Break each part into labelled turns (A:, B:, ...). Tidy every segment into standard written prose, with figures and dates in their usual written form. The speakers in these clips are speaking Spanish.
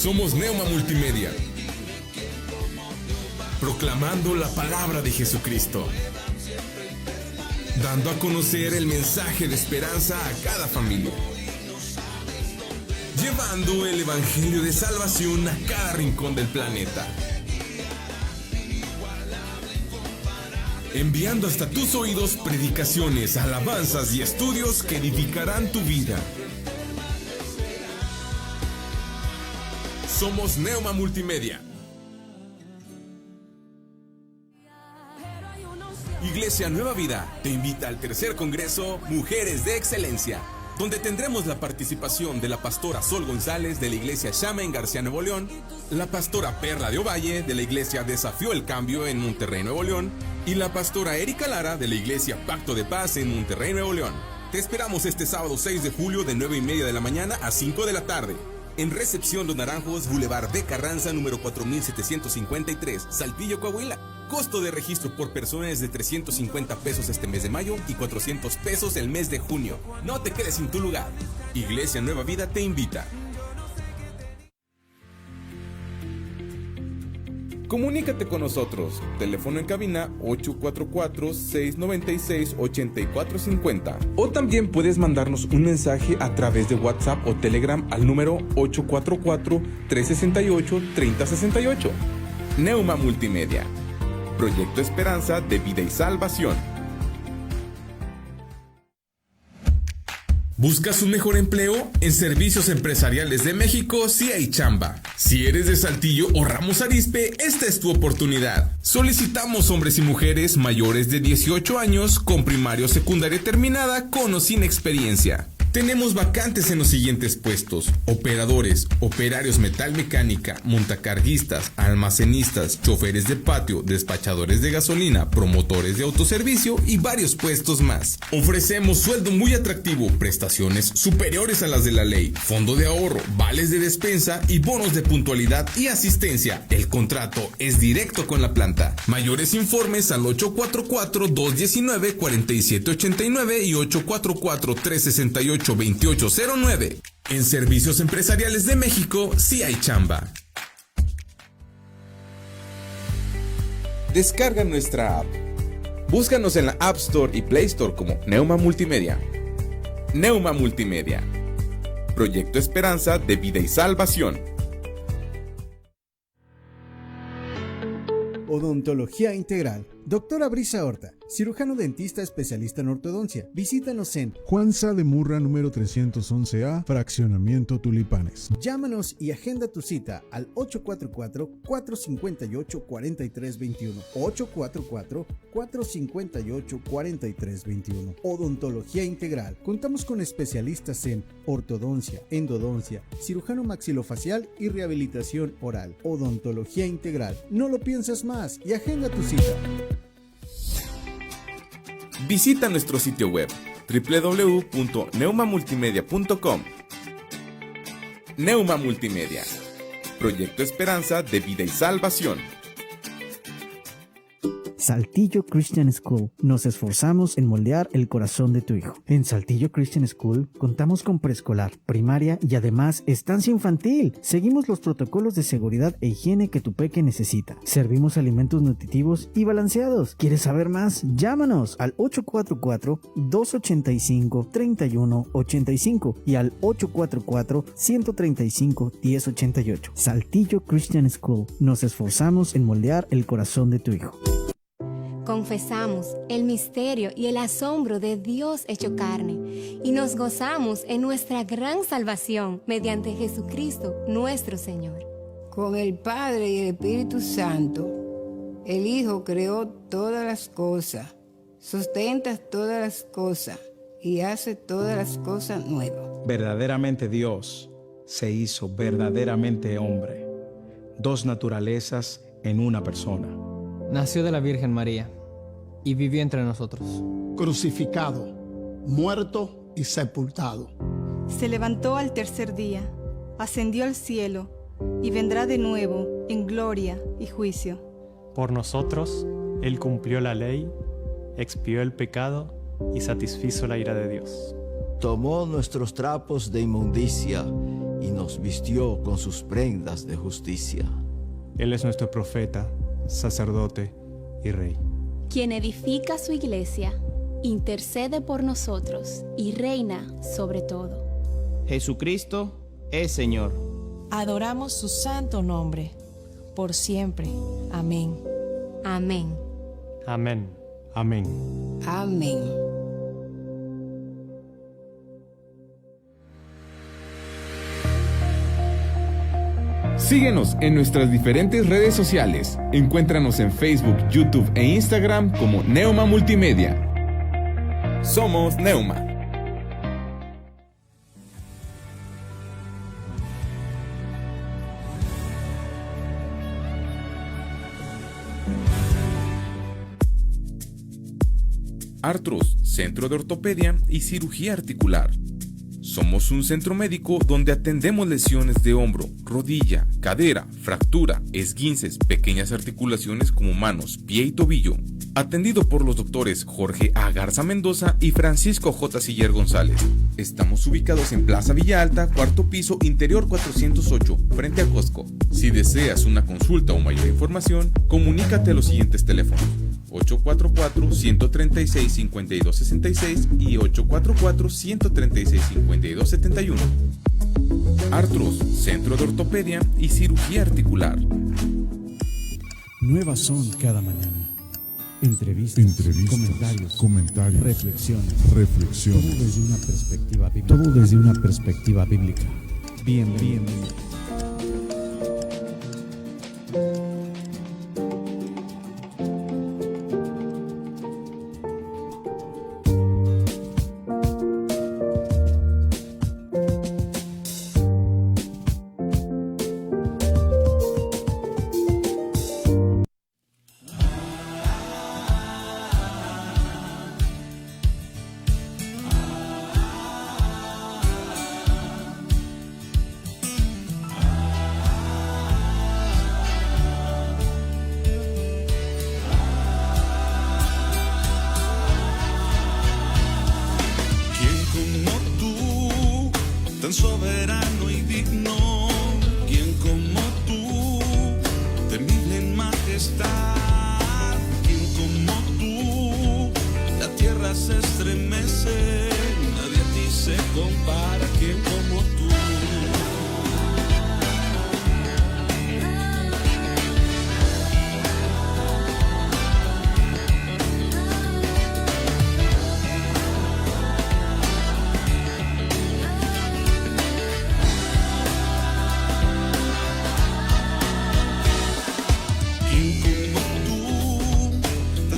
A: Somos Neuma Multimedia, proclamando la palabra de Jesucristo, dando a conocer el mensaje de esperanza a cada familia, llevando el evangelio de salvación a cada rincón del planeta, enviando hasta tus oídos predicaciones, alabanzas y estudios que edificarán tu vida. Somos Neuma Multimedia. Iglesia Nueva Vida te invita al tercer congreso Mujeres de Excelencia, donde tendremos la participación de la pastora Sol González de la iglesia Shama en García, Nuevo León, la pastora Perla de Ovalle de la iglesia Desafío el Cambio en Monterrey, Nuevo León, y la pastora Erika Lara de la iglesia Pacto de Paz en Monterrey, Nuevo León. Te esperamos este sábado 6 de julio de 9:30 de la mañana a 5 de la tarde. En Recepción Los Naranjos, Boulevard de Carranza, número 4753, Saltillo, Coahuila. Costo de registro por persona es de 350 pesos este mes de mayo y 400 pesos el mes de junio. No te quedes sin tu lugar. Iglesia Nueva Vida te invita. Comunícate con nosotros. Teléfono en cabina 844-696-8450. O también puedes mandarnos un mensaje a través de WhatsApp o Telegram al número 844-368-3068. Neuma Multimedia. Proyecto Esperanza de Vida y Salvación. ¿Buscas un mejor empleo? En Servicios Empresariales de México sí hay chamba. Si eres de Saltillo o Ramos Arizpe, esta es tu oportunidad. Solicitamos hombres y mujeres mayores de 18 años con primaria o secundaria terminada con o sin experiencia. Tenemos vacantes en los siguientes puestos: operadores, operarios metalmecánica, montacarguistas, almacenistas, choferes de patio, despachadores de gasolina, promotores de autoservicio y varios puestos más. Ofrecemos sueldo muy atractivo, prestaciones superiores a las de la ley, fondo de ahorro, vales de despensa y bonos de puntualidad y asistencia. El contrato es directo con la planta. Mayores informes al 844-219-4789 y 844-368-2809. En Servicios Empresariales de México sí hay chamba. Descarga nuestra app. Búscanos en la App Store y Play Store como Neuma Multimedia. Neuma Multimedia. Proyecto Esperanza de Vida y Salvación.
B: Odontología Integral. Doctora Brisa Horta, cirujano dentista especialista en ortodoncia. Visítanos en
C: Juan Sá de Murra, número 311A, Fraccionamiento Tulipanes.
B: Llámanos y agenda tu cita al 844-458-4321. 844-458-4321. Odontología Integral. Contamos con especialistas en ortodoncia, endodoncia, cirujano maxilofacial y rehabilitación oral. Odontología Integral. No lo piensas más y agenda tu cita.
A: Visita nuestro sitio web www.neumamultimedia.com. Neuma Multimedia. Proyecto Esperanza de Vida y Salvación.
D: Saltillo Christian School. Nos esforzamos en moldear el corazón de tu hijo. En Saltillo Christian School contamos con preescolar, primaria y además estancia infantil. Seguimos los protocolos de seguridad e higiene que tu peque necesita. Servimos alimentos nutritivos y balanceados. ¿Quieres saber más? Llámanos al 844-285-3185 y al 844-135-1088. Saltillo Christian School. Nos esforzamos en moldear el corazón de tu hijo.
E: Confesamos el misterio y el asombro de Dios hecho carne y nos gozamos en nuestra gran salvación mediante Jesucristo nuestro Señor.
F: Con el Padre y el Espíritu Santo, el Hijo creó todas las cosas, sustenta todas las cosas y hace todas las cosas nuevas.
G: Verdaderamente Dios se hizo verdaderamente hombre, dos naturalezas en una persona.
H: Nació de la Virgen María y vivió entre nosotros.
I: Crucificado, muerto y sepultado.
J: Se levantó al tercer día, ascendió al cielo y vendrá de nuevo en gloria y juicio.
K: Por nosotros, Él cumplió la ley, expió el pecado y satisfizo la ira de Dios.
L: Tomó nuestros trapos de inmundicia y nos vistió con sus prendas de justicia.
K: Él es nuestro profeta, sacerdote y rey.
M: Quien edifica su iglesia, intercede por nosotros y reina sobre todo.
N: Jesucristo es Señor.
O: Adoramos su santo nombre, por siempre. Amén.
E: Amén.
K: Amén. Amén.
F: Amén.
A: Síguenos en nuestras diferentes redes sociales. Encuéntranos en Facebook, YouTube e Instagram como Neuma Multimedia. Somos Neuma. Artros, Centro de Ortopedia y Cirugía Articular. Somos un centro médico donde atendemos lesiones de hombro, rodilla, cadera, fractura, esguinces, pequeñas articulaciones como manos, pie y tobillo. Atendido por los doctores Jorge A. Garza Mendoza y Francisco J. Siller González. Estamos ubicados en Plaza Villa Alta, cuarto piso, interior 408, frente a Costco. Si deseas una consulta o mayor información, comunícate a los siguientes teléfonos: 844-136-5266 y 844-136-5271. Artros, Centro de Ortopedia y Cirugía Articular.
B: Nuevas son cada mañana. Entrevistas, comentarios, reflexiones. Todo desde una perspectiva bíblica. Bienvenido.
P: Soberano y digno, quien como tú, temible en majestad, quien como tú, la tierra se estremece, nadie a ti se compara, quien como tú.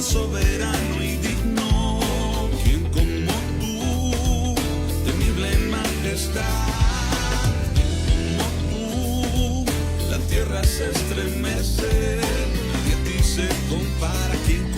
P: Soberano y digno, quien como tú, temible en majestad, quien como tú, la tierra se estremece, nadie a ti se compara, quien como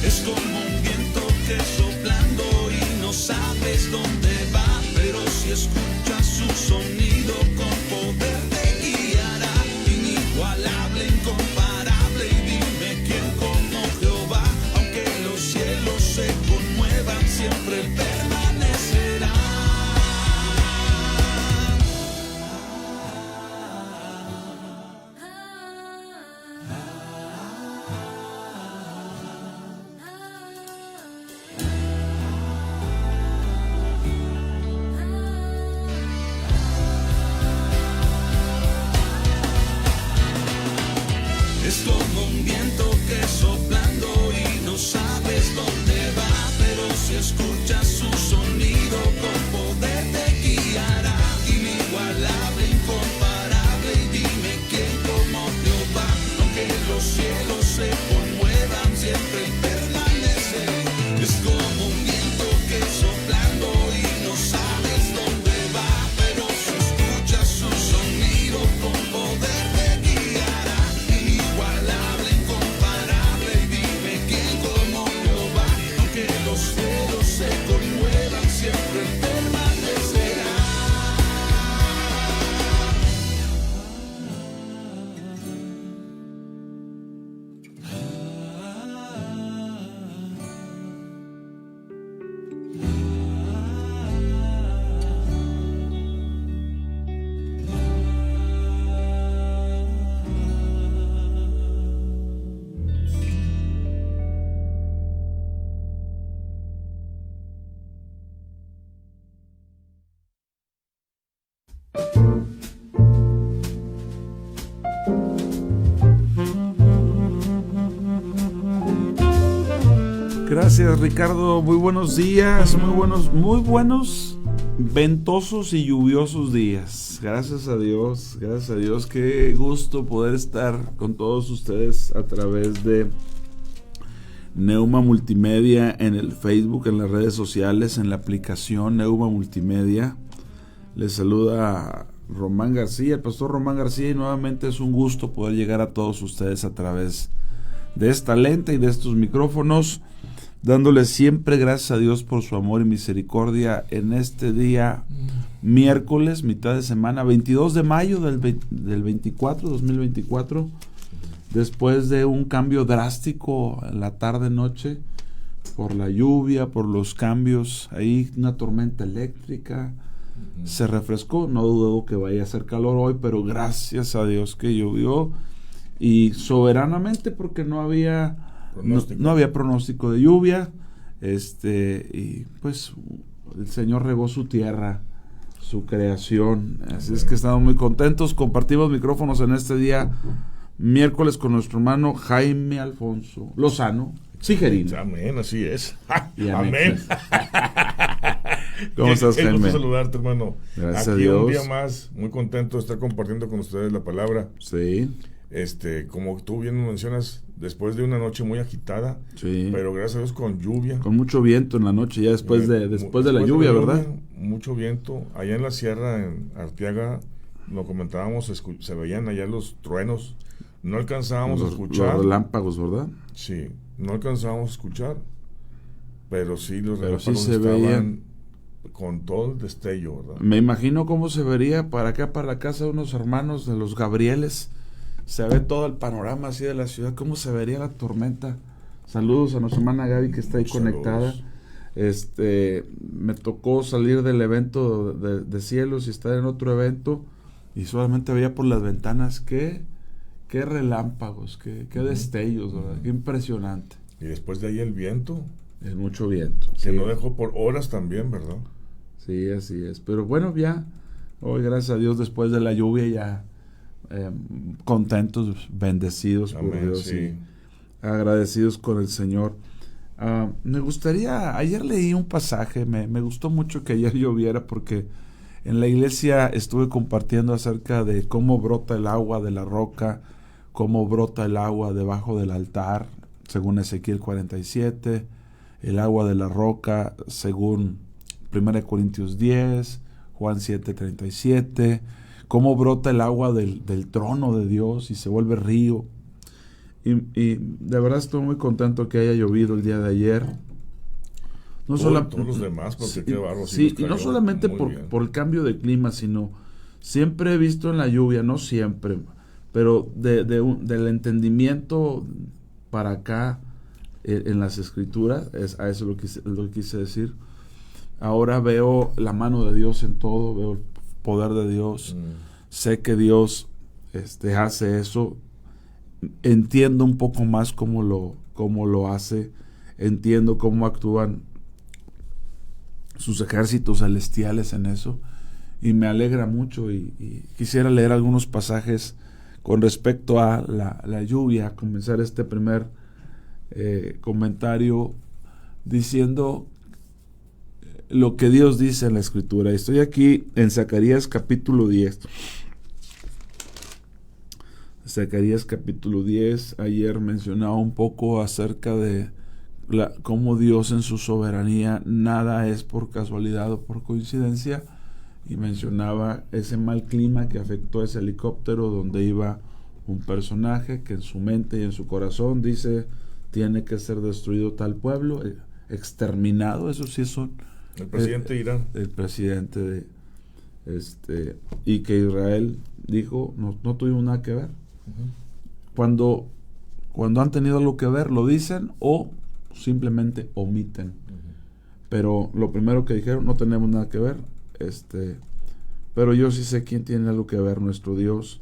P: es como un viento que soplando y no sabes dónde va, pero si escuchas su sonido con poder te guiará, inigualable, incomparable, y dime quién como Jehová, aunque los cielos se conmuevan, siempre permanecerá.
Q: Gracias, Ricardo. Muy buenos días, muy buenos, ventosos y lluviosos días. Gracias a Dios. Qué gusto poder estar con todos ustedes a través de Neuma Multimedia en el Facebook, en las redes sociales, en la aplicación Neuma Multimedia. Les saluda Román García, el pastor Román García, y nuevamente es un gusto poder llegar a todos ustedes a través de esta lente y de estos micrófonos, dándoles siempre gracias a Dios por su amor y misericordia en este día miércoles, mitad de semana, 22 de mayo del 2024, después de un cambio drástico en la tarde-noche, por la lluvia, por los cambios, ahí una tormenta eléctrica, se refrescó, no dudo que vaya a hacer calor hoy, pero gracias a Dios que llovió, y soberanamente, porque no había pronóstico de lluvia, y pues el Señor regó su tierra, su creación. Así es que estamos muy contentos. Compartimos micrófonos en este día miércoles con nuestro hermano Jaime Alfonso Lozano Sigerino.
R: Amén, así es.
Q: Amén. ¿Cómo estás, Jaime?
R: Es gusto saludarte, hermano.
Q: Gracias
R: Aquí
Q: a Dios.
R: Un día más, muy contento de estar compartiendo con ustedes la palabra.
Q: Sí.
R: Como tú bien mencionas, después de una noche muy agitada,
Q: sí,
R: pero gracias a Dios con lluvia.
Q: Con mucho viento en la noche, ya después de la lluvia, ¿verdad?
R: Mucho viento. Allá en la sierra, en Arteaga, lo comentábamos, se veían allá los truenos. No alcanzábamos a escuchar.
Q: Los relámpagos, ¿verdad?
R: Sí, no alcanzábamos a escuchar, pero sí los relámpagos
Q: sí se
R: estaban
Q: veían
R: con todo el destello, ¿verdad?
Q: Me imagino cómo se vería para acá, para la casa de unos hermanos de los Gabrieles. Se ve todo el panorama así de la ciudad, cómo se vería la tormenta. Saludos a nuestra hermana Gaby que está ahí conectada. Me tocó salir del evento de Cielos y estar en otro evento, y solamente veía por las ventanas qué relámpagos, qué destellos, ¿verdad? Qué impresionante.
R: Y después de ahí el viento.
Q: Es mucho viento.
R: Que
Q: sí.
R: no dejó por horas también, ¿verdad?
Q: Sí, así es. Pero bueno, ya hoy, gracias a Dios, después de la lluvia ya contentos, bendecidos por Dios, sí, y agradecidos con el Señor. Me gustaría, ayer leí un pasaje, me gustó mucho que ayer lloviera, porque en la iglesia estuve compartiendo acerca de cómo brota el agua de la roca, cómo brota el agua debajo del altar, según Ezequiel 47, el agua de la roca, según 1 Corintios 10, Juan 7:37, cómo brota el agua del trono de Dios y se vuelve río. Y de verdad estoy muy contento que haya llovido el día de ayer. No
R: todos los demás, porque qué barro.
Q: Sí, y no solamente por el cambio de clima, sino siempre he visto en la lluvia, no siempre, pero del entendimiento para acá en las escrituras, a eso lo quise decir. Ahora veo la mano de Dios en todo, veo el poder de Dios, sé que Dios hace eso, entiendo un poco más cómo lo hace, entiendo cómo actúan sus ejércitos celestiales en eso, y me alegra mucho, y quisiera leer algunos pasajes con respecto a la lluvia, comenzar este primer comentario diciendo lo que Dios dice en la Escritura. Estoy aquí en Zacarías capítulo 10. Zacarías capítulo 10, ayer mencionaba un poco acerca de cómo Dios en su soberanía nada es por casualidad o por coincidencia, y mencionaba ese mal clima que afectó ese helicóptero donde iba un personaje que en su mente y en su corazón dice: tiene que ser destruido tal pueblo, exterminado. Eso sí son
R: el presidente de Irán,
Q: el presidente y que Israel dijo no tuvimos nada que ver. Cuando han tenido algo que ver, lo dicen o simplemente omiten. Pero lo primero que dijeron: no tenemos nada que ver. Pero yo sí sé quién tiene algo que ver, nuestro Dios,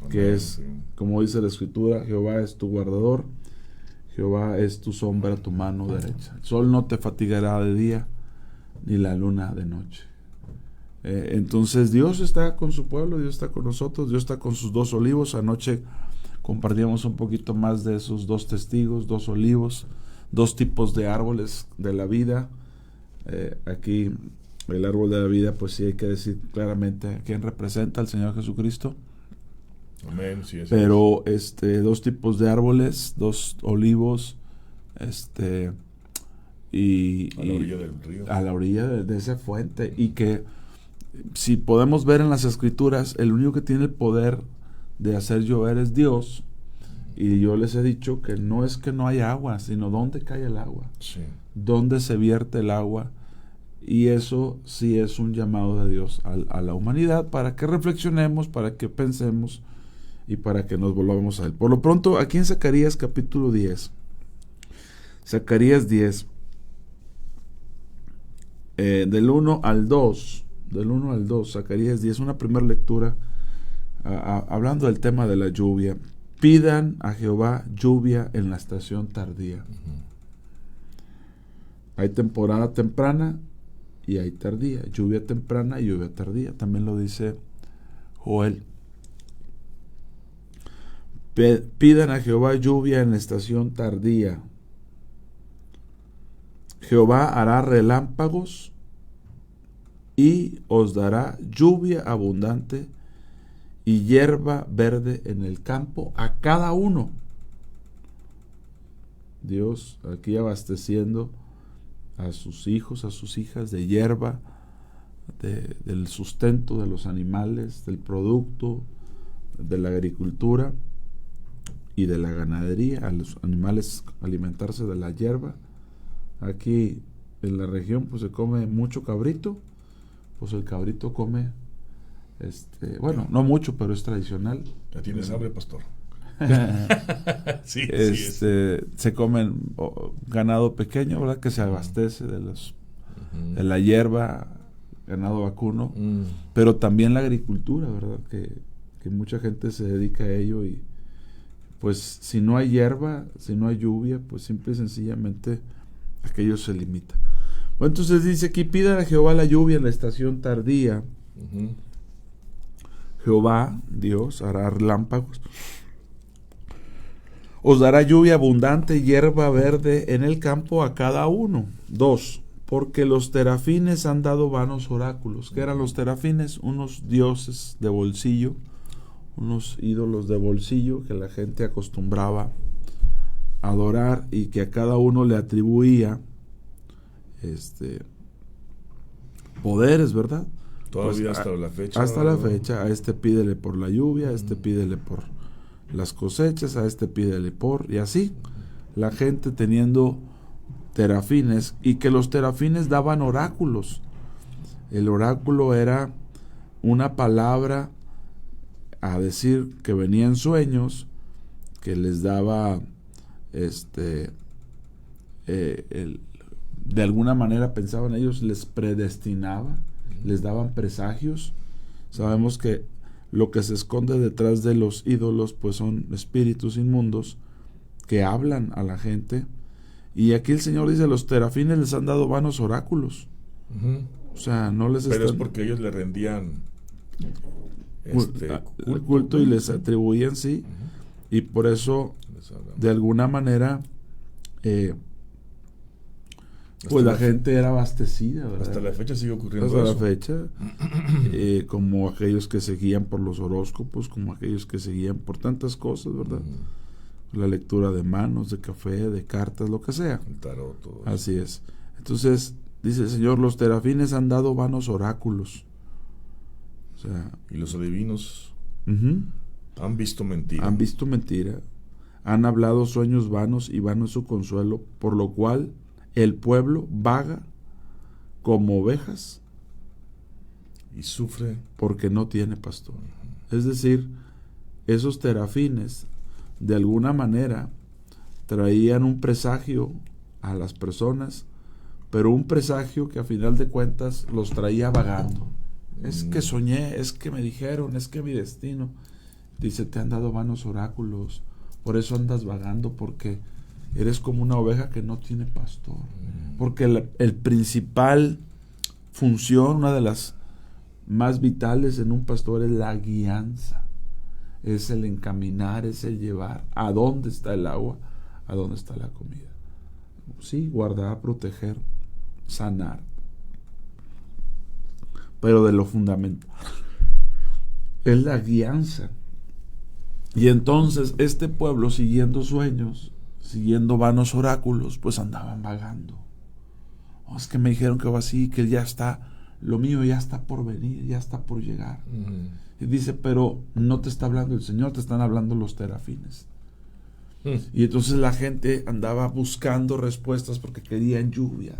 Q: que es, como dice la Escritura: Jehová es tu guardador, Jehová es tu sombra, tu mano derecha. El sol no te fatigará de día, ni la luna de noche. Entonces Dios está con su pueblo, Dios está con nosotros, Dios está con sus 2 olivos. Anoche compartíamos un poquito más de esos 2 testigos, 2 olivos, dos tipos de árboles de la vida. Aquí el árbol de la vida, pues sí hay que decir claramente a quién representa, al Señor Jesucristo.
R: Amén, sí,
Q: pero dos tipos de árboles, dos olivos, y
R: a la orilla del río,
Q: a la orilla de esa fuente, y que si podemos ver en las Escrituras, el único que tiene el poder de hacer llover es Dios. Y yo les he dicho que no es que no haya agua, sino dónde cae el agua,
R: sí,
Q: dónde se vierte el agua. Y eso sí es un llamado de Dios a la humanidad, para que reflexionemos, para que pensemos y para que nos volvamos a Él. Por lo pronto, aquí en Zacarías capítulo 10, Zacarías 10, del 1 al 2, Zacarías 10, una primera lectura, hablando del tema de la lluvia. Pidan a Jehová lluvia en la estación tardía. Hay temporada temprana y hay tardía, lluvia temprana y lluvia tardía. También lo dice Joel. Pidan a Jehová lluvia en la estación tardía. Jehová hará relámpagos y os dará lluvia abundante y hierba verde en el campo a cada uno. Dios aquí abasteciendo a sus hijos, a sus hijas de hierba, del sustento de los animales, del producto de la agricultura y de la ganadería, a los animales alimentarse de la hierba. Aquí en la región pues se come mucho cabrito, pues el cabrito come, bueno, no mucho, pero es tradicional.
R: ¿Ya tienes hambre, pastor? Sí,
Q: se comen ganado pequeño, ¿verdad? Que se abastece de de la hierba, ganado vacuno, pero también la agricultura, ¿verdad? Que mucha gente se dedica a ello, y pues si no hay hierba, si no hay lluvia, pues simple y sencillamente aquello se limita. Bueno, entonces dice aquí: pidan a Jehová la lluvia en la estación tardía. Jehová, Dios, hará relámpagos, os dará lluvia abundante, hierba verde en el campo a cada uno. 2. Porque los terafines han dado vanos oráculos. ¿Qué eran los terafines? Unos dioses de bolsillo, unos ídolos de bolsillo que la gente acostumbraba a adorar, y que a cada uno le atribuía poderes, ¿verdad?
R: Todavía pues, hasta la fecha.
Q: Hasta la fecha. A este pídele por la lluvia, a este pídele por las cosechas, a este pídele por, y así la gente teniendo terafines, y que los terafines daban oráculos. El oráculo era una palabra a decir que venía en sueños, que les daba de alguna manera, pensaban ellos, les predestinaba, les daban presagios. Sabemos que lo que se esconde detrás de los ídolos pues son espíritus inmundos que hablan a la gente, y aquí el Señor dice: los terafines les han dado vanos oráculos. O sea, no les
R: pero es porque ellos le rendían
Q: culto y les atribuían, sí, y por eso de alguna manera pues la gente era abastecida, ¿verdad?
R: Hasta la fecha sigue ocurriendo
Q: hasta
R: eso.
Q: La fecha, como aquellos que se guían por los horóscopos, como aquellos que se guían por tantas cosas, ¿verdad? La lectura de manos, de café, de cartas, lo que sea.
R: El tarot, todo eso.
Q: Así es. Entonces, dice el Señor: los terafines han dado vanos oráculos. O sea,
R: y los adivinos han visto mentira.
Q: Han visto mentira. Han hablado sueños vanos, y vano es su consuelo, por lo cual el pueblo vaga como ovejas
R: y sufre
Q: porque no tiene pastor. Es decir, esos terafines de alguna manera traían un presagio a las personas, pero un presagio que a final de cuentas los traía vagando. Es que soñé, es que me dijeron, es que mi destino. Dice: te han dado vanos oráculos, por eso andas vagando, porque eres como una oveja que no tiene pastor. Porque el principal función, una de las más vitales en un pastor, es la guianza, es el encaminar, es el llevar a dónde está el agua, a dónde está la comida. sí, guardar, proteger, sanar. Pero de lo fundamental es la guianza. Y entonces este pueblo, siguiendo sueños, siguiendo vanos oráculos, pues andaban vagando. Oh, es que me dijeron que va así, que ya está, lo mío ya está por venir, ya está por llegar. Y dice, pero no te está hablando el Señor, te están hablando los terafines. Y entonces la gente andaba buscando respuestas porque querían lluvia.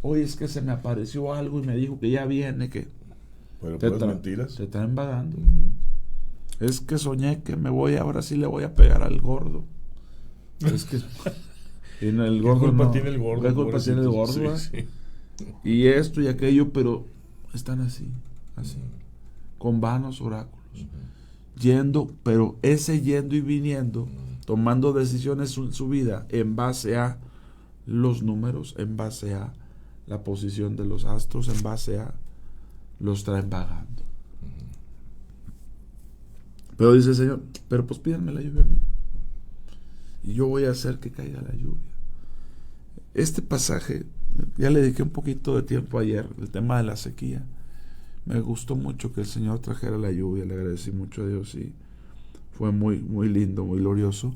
Q: Oye, es que se me apareció algo y me dijo que ya viene, que
R: pero mentiras.
Q: Te están vagando. Es que soñé que me voy, ahora sí le voy a pegar al gordo. Es que en el gordo
R: ¿Qué culpa
Q: no,
R: tiene el gordo?
Q: ¿Qué culpa tiene el gordo?
R: Sí.
Q: Y esto y aquello, pero están así, con vanos oráculos. Yendo, pero ese yendo y viniendo, tomando decisiones en su vida en base a los números, en base a la posición de los astros, en base a los traen vagando. Pero dice el Señor, pero pues pídanme la lluvia a mí y yo voy a hacer que caiga la lluvia. Este pasaje, ya le dediqué un poquito de tiempo ayer, el tema de la sequía. Me gustó mucho que el Señor trajera la lluvia, le agradecí mucho a Dios y fue muy, muy lindo, muy glorioso.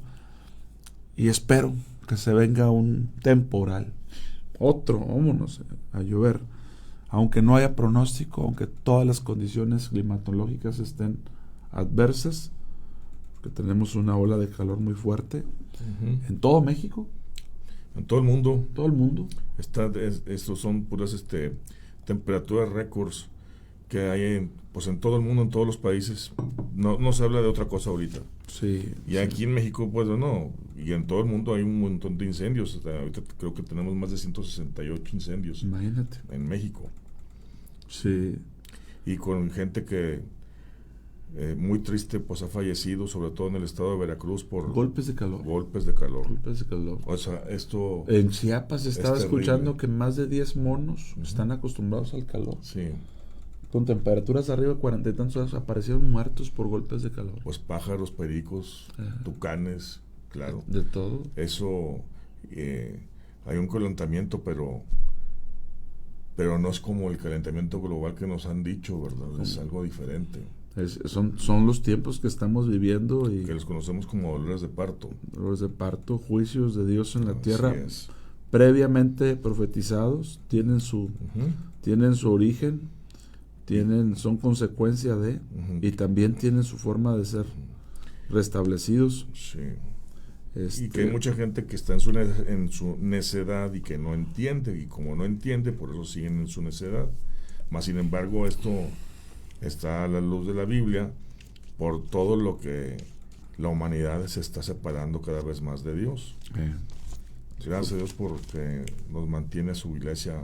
Q: Y espero que se venga un temporal, otro, vámonos a llover, aunque no haya pronóstico, aunque todas las condiciones climatológicas estén adversas, que tenemos una ola de calor muy fuerte en todo México,
R: en todo el mundo.
Q: Todo el mundo.
R: Estos son puras temperaturas récords que hay en todo el mundo, en todos los países. No se habla de otra cosa ahorita.
Q: Sí.
R: Y aquí en México, pues no, y en todo el mundo hay un montón de incendios. Ahorita creo que tenemos más de 168 incendios.
Q: Imagínate.
R: En México.
Q: Sí.
R: Y con gente que muy triste, pues ha fallecido, sobre todo en el estado de Veracruz por
Q: golpes de calor.
R: Golpes de calor.
Q: O
R: sea, esto
Q: en Chiapas estaba escuchando que más de 10 monos están acostumbrados al calor.
R: Sí.
Q: Con temperaturas arriba de 40 y tantos grados aparecieron muertos por golpes de calor.
R: Pues pájaros, pericos, tucanes, claro.
Q: De todo.
R: Eso, hay un calentamiento, pero no es como el calentamiento global que nos han dicho, ¿verdad? Es algo diferente.
Q: Son los tiempos que estamos viviendo y
R: que los conocemos como dolores de parto.
Q: Dolores de parto, juicios de Dios en la tierra previamente profetizados, tienen su origen, son consecuencia de, y también tienen su forma de ser restablecidos.
R: Sí. Y que hay mucha gente que está en su necedad y que no entiende, y como no entiende, por eso siguen en su necedad. Mas sin embargo, esto está a la luz de la Biblia por todo lo que la humanidad se está separando cada vez más de Dios. Gracias a Dios porque nos mantiene su iglesia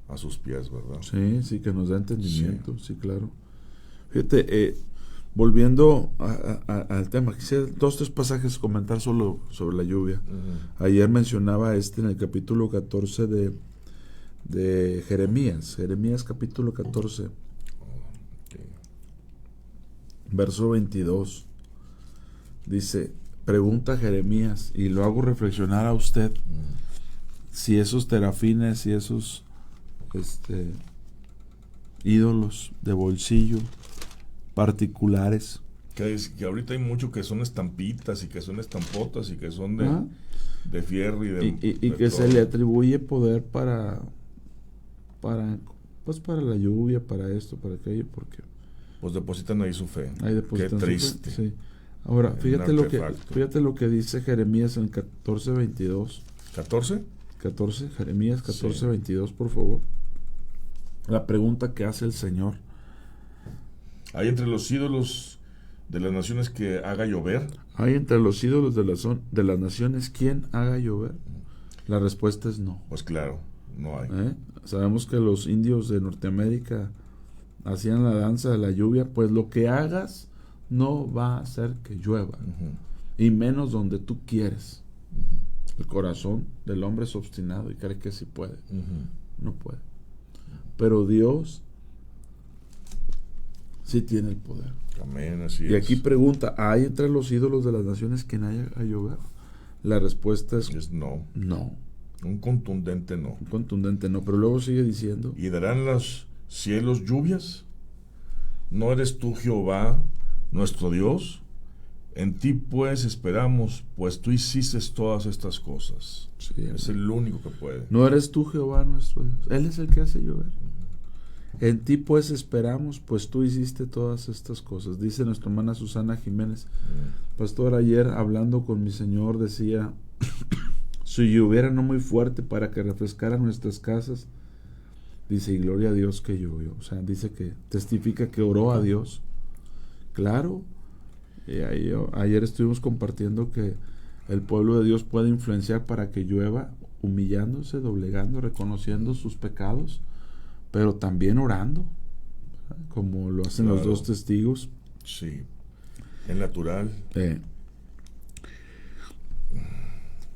R: a sus pies, ¿verdad?
Q: Sí, que nos da entendimiento, sí claro. Fíjate, volviendo al tema, quisiera 2-3 pasajes comentar solo sobre la lluvia. Ayer mencionaba en el capítulo 14 de Jeremías capítulo 14, verso 22, dice, pregunta Jeremías, y lo hago reflexionar a usted, si esos terafines y esos ídolos de bolsillo particulares,
R: que ahorita hay mucho que son estampitas y que son estampotas y que son de fierro y
Q: que todo. Se le atribuye poder para la lluvia, para esto, para aquello, porque
R: pues depositan ahí su fe.
Q: Qué
R: triste.
Q: Sí. Ahora, fíjate lo que dice Jeremías en 14:22. ¿14? Jeremías 14:22, por favor. La pregunta que hace el Señor.
R: ¿Hay entre los ídolos de las naciones que haga llover?
Q: ¿Hay entre los ídolos de las naciones quien haga llover? La respuesta es no.
R: Pues claro, no hay.
Q: Sabemos que los indios de Norteamérica hacían la danza de la lluvia, pues lo que hagas no va a hacer que llueva, y menos donde tú quieres. El corazón del hombre es obstinado y cree que sí puede. No puede. Pero Dios sí tiene el poder.
R: Amén, así
Q: y aquí pregunta, ¿hay entre los ídolos de las naciones quien haya a llover? La respuesta es
R: no.
Q: No.
R: Un contundente no.
Q: Un contundente no, pero luego sigue diciendo.
R: ¿Y darán los cielos lluvias? ¿No eres tú Jehová, nuestro Dios? En ti pues esperamos, pues tú hiciste todas estas cosas.
Q: Sí,
R: es el único que puede.
Q: ¿No eres tú Jehová, nuestro Dios? Él es el que hace llover. En ti pues esperamos, pues tú hiciste todas estas cosas. Dice nuestra hermana Susana Jiménez. Pastor, ayer hablando con mi Señor decía, si lloviera no muy fuerte para que refrescara nuestras casas, dice, y gloria a Dios que llovió. O sea, dice que testifica que oró a Dios. Claro. Ayer estuvimos compartiendo que el pueblo de Dios puede influenciar para que llueva, humillándose, doblegando, reconociendo sus pecados, pero también orando, ¿verdad? Como lo hacen los dos testigos.
R: Sí, es natural.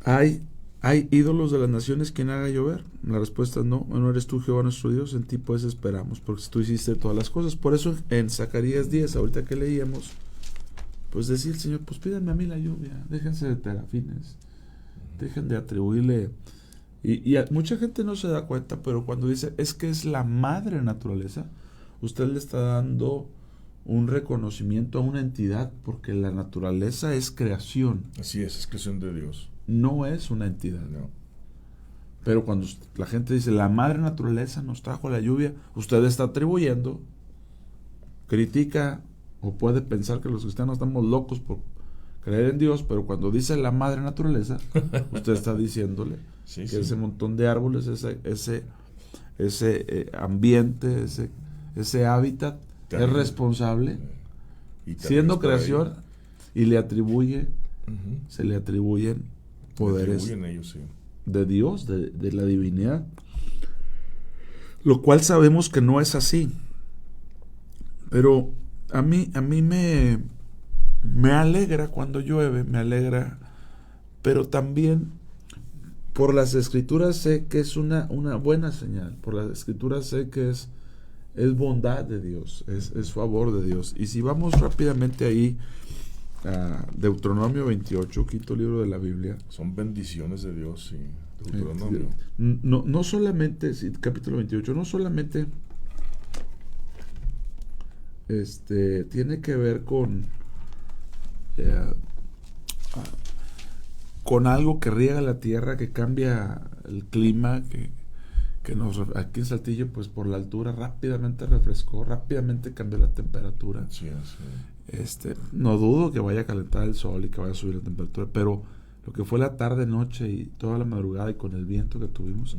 Q: ¿Hay ídolos de las naciones quien haga llover? La respuesta es no. No eres tú Jehová nuestro Dios, en ti pues esperamos, porque tú hiciste todas las cosas. Por eso en Zacarías 10, ahorita que leíamos, pues decía el Señor, pues pídanme a mí la lluvia, déjense de terafines, dejen de atribuirle. Y mucha gente no se da cuenta, pero cuando dice, es que es la madre naturaleza, usted le está dando un reconocimiento a una entidad, porque la naturaleza es creación.
R: Así es creación de Dios.
Q: No es una entidad.
R: No.
Q: Pero cuando la gente dice, la madre naturaleza nos trajo la lluvia, usted está atribuyendo, critica, o puede pensar que los cristianos estamos locos por creer en Dios, pero cuando dice la madre naturaleza, usted está diciéndole que ese montón de árboles, ese ambiente, ese hábitat es responsable, siendo creación, y le atribuye, se le atribuyen poderes
R: ellos,
Q: de Dios, de la divinidad, lo cual sabemos que no es así. Pero a mí me alegra cuando llueve, me alegra, pero también por las Escrituras sé que es una buena señal, por las Escrituras sé que es bondad de Dios, es favor de Dios. Y si vamos rápidamente ahí a Deuteronomio 28, quinto libro de la Biblia.
R: Son bendiciones de Dios, sí. Deuteronomio.
Q: No solamente, sí, capítulo 28, no solamente tiene que ver con algo que riega la tierra, que cambia el clima, que nos, aquí en Saltillo, pues por la altura rápidamente refrescó, rápidamente cambió la temperatura.
R: Sí.
Q: No dudo que vaya a calentar el sol y que vaya a subir la temperatura, pero lo que fue la tarde, noche y toda la madrugada y con el viento que tuvimos,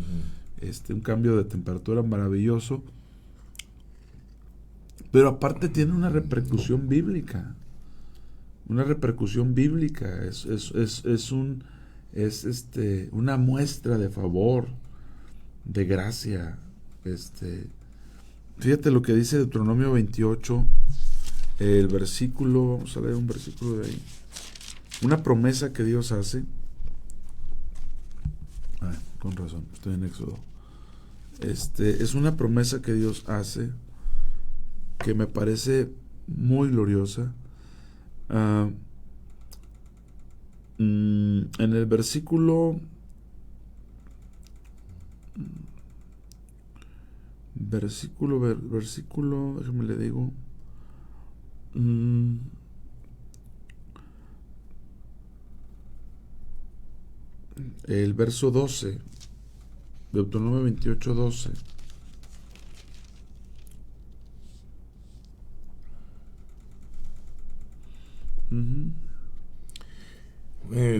Q: un cambio de temperatura maravilloso. Pero aparte tiene una repercusión bíblica. Es una muestra de favor, de gracia. Fíjate lo que dice Deuteronomio 28, el versículo, vamos a leer un versículo de ahí. Una promesa que Dios hace. Con razón, estoy en Éxodo. Es una promesa que Dios hace que me parece muy gloriosa. En el versículo déjame le digo, el verso 12, Deuteronomio 28, 12.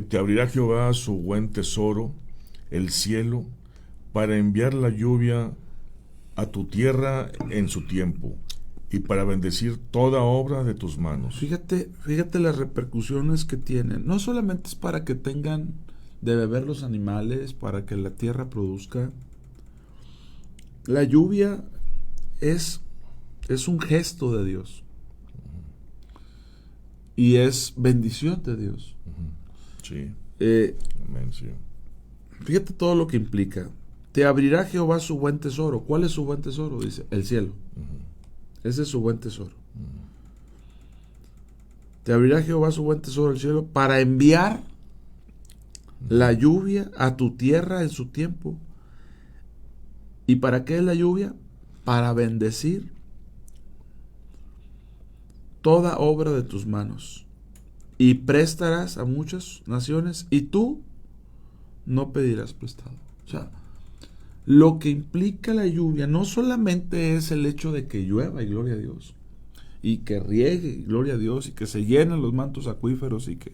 R: Te abrirá Jehová su buen tesoro, el cielo, para enviar la lluvia a tu tierra en su tiempo, y para bendecir toda obra de tus manos.
Q: Fíjate las repercusiones que tienen. No solamente es para que tengan de beber los animales, para que la tierra produzca. La lluvia es un gesto de Dios. Y es bendición de Dios.
R: Sí.
Q: Amén, sí. Fíjate todo lo que implica. Te abrirá Jehová su buen tesoro. ¿Cuál es su buen tesoro? Dice, el cielo. Ese es su buen tesoro. Te abrirá Jehová su buen tesoro, el cielo, para enviar la lluvia a tu tierra en su tiempo. ¿Y para qué es la lluvia? Para bendecir toda obra de tus manos. Y prestarás a muchas naciones y tú no pedirás prestado. O sea, lo que implica la lluvia no solamente es el hecho de que llueva, y gloria a Dios, y que riegue, y gloria a Dios, y que se llenen los mantos acuíferos, y que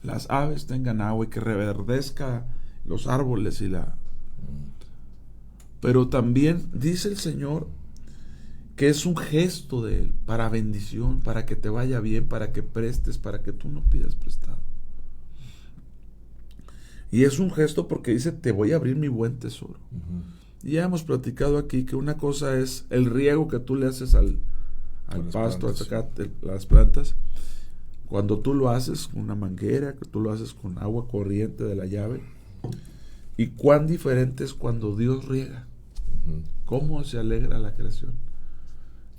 Q: las aves tengan agua, y que reverdezca los árboles pero también dice el Señor que es un gesto de Él para bendición, para que te vaya bien, para que prestes, para que tú no pidas prestado. Y es un gesto porque dice, te voy a abrir mi buen tesoro. Y ya hemos platicado aquí que una cosa es el riego que tú le haces al pasto, a sacar las plantas. Cuando tú lo haces con una manguera, que tú lo haces con agua corriente de la llave. Y cuán diferente es cuando Dios riega. Cómo se alegra la creación.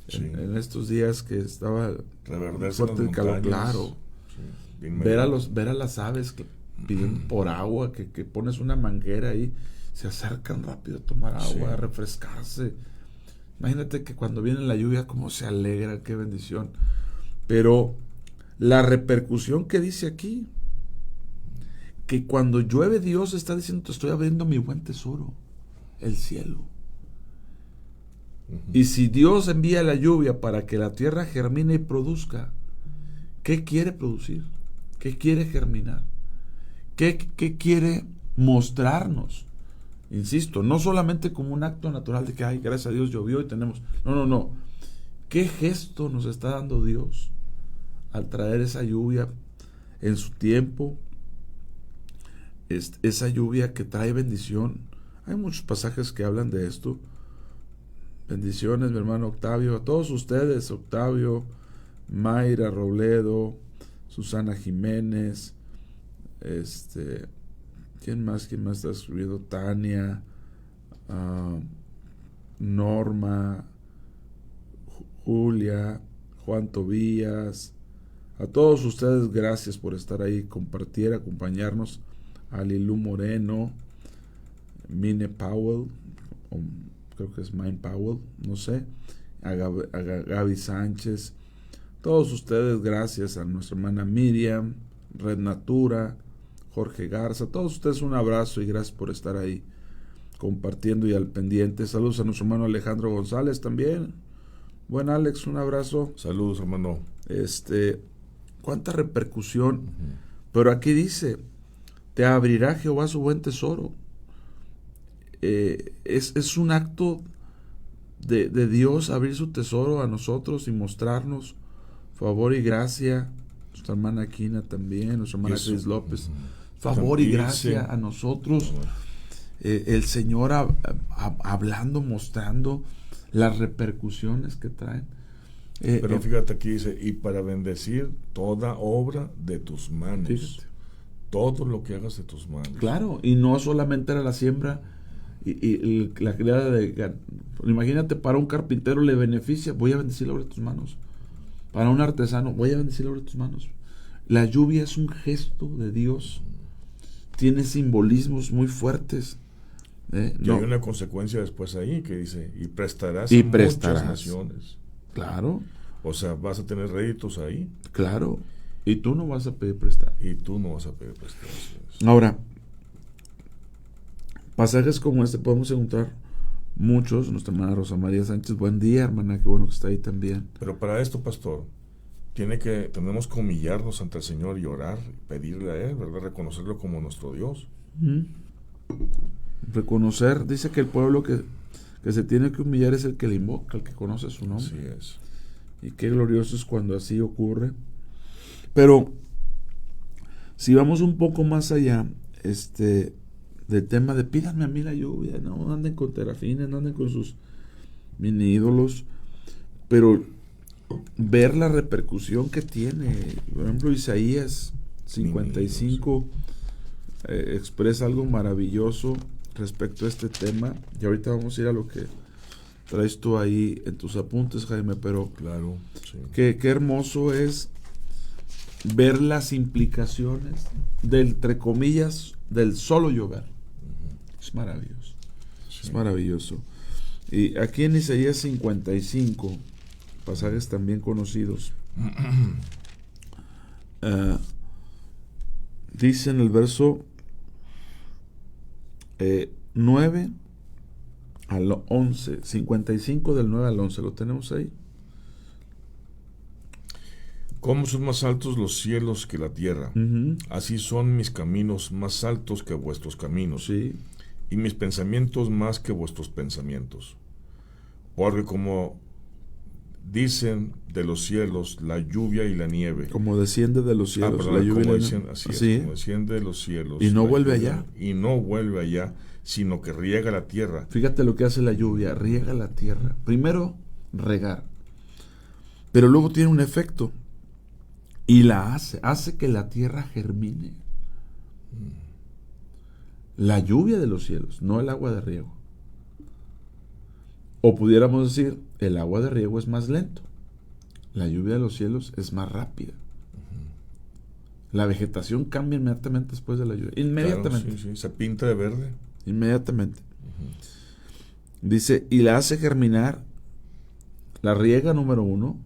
Q: Sí. En estos días que estaba fuerte el calor, claro. Sí, ver a las aves que piden por agua, que pones una manguera ahí, se acercan rápido a tomar agua, a refrescarse. Imagínate que cuando viene la lluvia, cómo se alegra, qué bendición. Pero la repercusión que dice aquí, que cuando llueve Dios está diciendo, te estoy abriendo mi buen tesoro, el cielo. Y si Dios envía la lluvia para que la tierra germine y produzca, ¿qué quiere producir? ¿Qué quiere germinar? ¿Qué quiere mostrarnos? Insisto, no solamente como un acto natural de que, ay, gracias a Dios llovió y tenemos... No. ¿Qué gesto nos está dando Dios al traer esa lluvia en su tiempo? Esa lluvia que trae bendición. Hay muchos pasajes que hablan de esto. Bendiciones, mi hermano Octavio, a todos ustedes, Octavio, Mayra Robledo, Susana Jiménez, ¿quién más está escribiendo? Tania, Norma, Julia, Juan Tobías, a todos ustedes, gracias por estar ahí, compartir, acompañarnos, a Lilú Moreno, Mine Powell, creo que es Mine Powell, no sé, a Gaby Sánchez, todos ustedes, gracias, a nuestra hermana Miriam, Red Natura, Jorge Garza, todos ustedes un abrazo y gracias por estar ahí compartiendo y al pendiente. Saludos a nuestro hermano Alejandro González también. Buen Alex, un abrazo.
R: Saludos, hermano.
Q: Cuánta repercusión. Pero aquí dice, te abrirá Jehová su buen tesoro. Es un acto de Dios abrir su tesoro a nosotros y mostrarnos favor y gracia. Nuestra hermana Aquina también, nuestra hermana Cris López. Favor y gracia a nosotros. El Señor hablando, mostrando las repercusiones que traen.
R: Pero fíjate aquí dice, y para bendecir toda obra de tus manos. Fíjate. Todo lo que hagas de tus manos.
Q: Claro, y no solamente era la siembra y la criada de... Imagínate, para un carpintero le beneficia, voy a bendecir la obra de tus manos. Para un artesano, voy a bendecir la obra de tus manos. La lluvia es un gesto de Dios. Tiene simbolismos muy fuertes.
R: Y hay una consecuencia después ahí que dice, y prestarás a muchas naciones.
Q: Claro.
R: O sea, vas a tener réditos ahí.
Q: Claro. Y tú no vas a pedir prestado. Ahora, pasajes como este podemos encontrar muchos. Nuestra hermana Rosa María Sánchez, buen día, hermana, qué bueno que está ahí también.
R: Pero para esto, pastor, tenemos que humillarnos ante el Señor y orar, pedirle a Él, ¿verdad? Reconocerlo como nuestro Dios.
Q: Reconocer, dice que el pueblo que se tiene que humillar es el que le invoca, el que conoce su nombre.
R: Así es.
Q: Y qué glorioso es cuando así ocurre. Pero si vamos un poco más allá, del tema de pídanme a mí la lluvia, no anden con terafines, no anden con sus mini ídolos, pero ver la repercusión que tiene. Por ejemplo, Isaías 55 expresa algo maravilloso respecto a este tema, y ahorita vamos a ir a lo que traes tú ahí en tus apuntes, Jaime, pero
R: claro, sí.
Q: Qué hermoso es ver las implicaciones entre comillas, del solo llover. Es maravilloso. Sí. Es maravilloso. Y aquí en Isaías 55, pasajes también conocidos, dice en el verso 9 al 11, 55 del 9 al 11, ¿lo tenemos ahí?
R: Como son más altos los cielos que la tierra, así son mis caminos más altos que vuestros caminos,
Q: sí,
R: y mis pensamientos más que vuestros pensamientos. Porque como dicen de los cielos la lluvia y la nieve,
Q: como desciende de los cielos,
R: perdón,
Q: la lluvia
R: como
Q: y la
R: nieve, como desciende de los cielos,
Q: y no vuelve
R: lluvia,
Q: allá,
R: y no vuelve allá, sino que riega la tierra.
Q: Fíjate lo que hace la lluvia, riega la tierra. Primero, regar, pero luego tiene un efecto, y la hace que la tierra germine. La lluvia de los cielos, no el agua de riego. O pudiéramos decir, el agua de riego es más lento, la lluvia de los cielos es más rápida. La vegetación cambia inmediatamente después de la lluvia. Inmediatamente.
R: Claro, sí, se pinta de verde.
Q: Inmediatamente. Dice, y la hace germinar, la riega, número 1,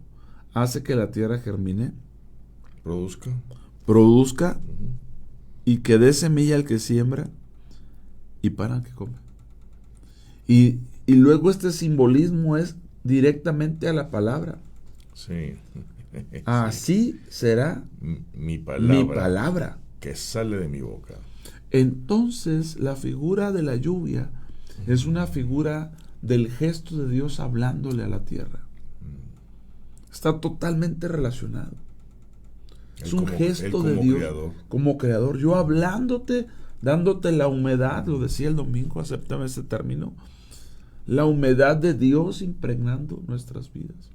Q: hace que la tierra germine, produzca y que dé semilla al que siembra y pan al que come. Y luego este simbolismo es directamente a la palabra.
R: Sí.
Q: Así será
R: mi palabra,
Q: palabra
R: que sale de mi boca.
Q: Entonces la figura de la lluvia es una figura del gesto de Dios hablándole a la tierra. Está totalmente relacionado. Es un gesto de Dios como creador. Yo hablándote, dándote la humedad, lo decía el domingo, acéptame ese término, la humedad de Dios impregnando nuestras vidas.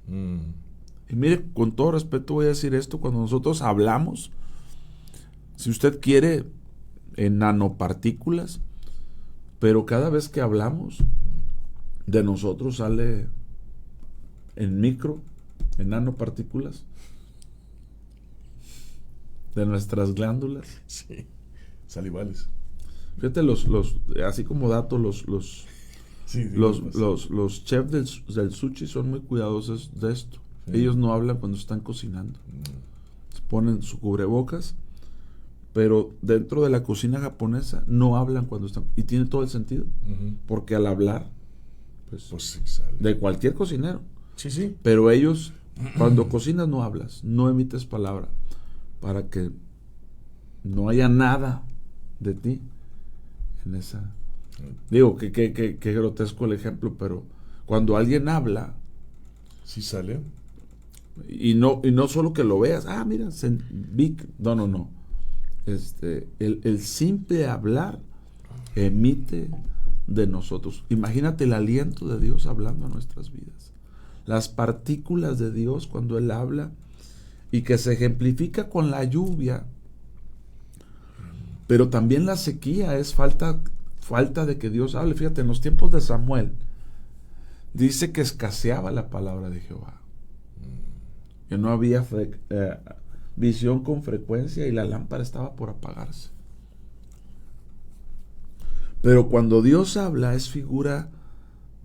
Q: Y mire, con todo respeto voy a decir esto, cuando nosotros hablamos, si usted quiere, en nanopartículas, pero cada vez que hablamos, de nosotros sale en nanopartículas, de nuestras glándulas.
R: Sí, salivales.
Q: Fíjate, así como dato, los chefs del sushi son muy cuidadosos de esto. Sí. Ellos no hablan cuando están cocinando. Se ponen su cubrebocas, pero dentro de la cocina japonesa no hablan cuando están. Y tiene todo el sentido. Porque al hablar, pues sí, de cualquier cocinero.
R: Sí.
Q: Pero ellos, cuando cocinas no hablas, no emites palabra, para que no haya nada de ti en esa. Digo, que grotesco el ejemplo, pero cuando alguien habla,
R: sí sale.
Q: Y no solo que lo veas, mira, no. El simple hablar emite de nosotros. Imagínate el aliento de Dios hablando a nuestras vidas. Las partículas de Dios cuando Él habla, y que se ejemplifica con la lluvia, pero también la sequía es falta de que Dios hable. Fíjate, en los tiempos de Samuel dice que escaseaba la palabra de Jehová, que no había visión con frecuencia y la lámpara estaba por apagarse. Pero cuando Dios habla es figura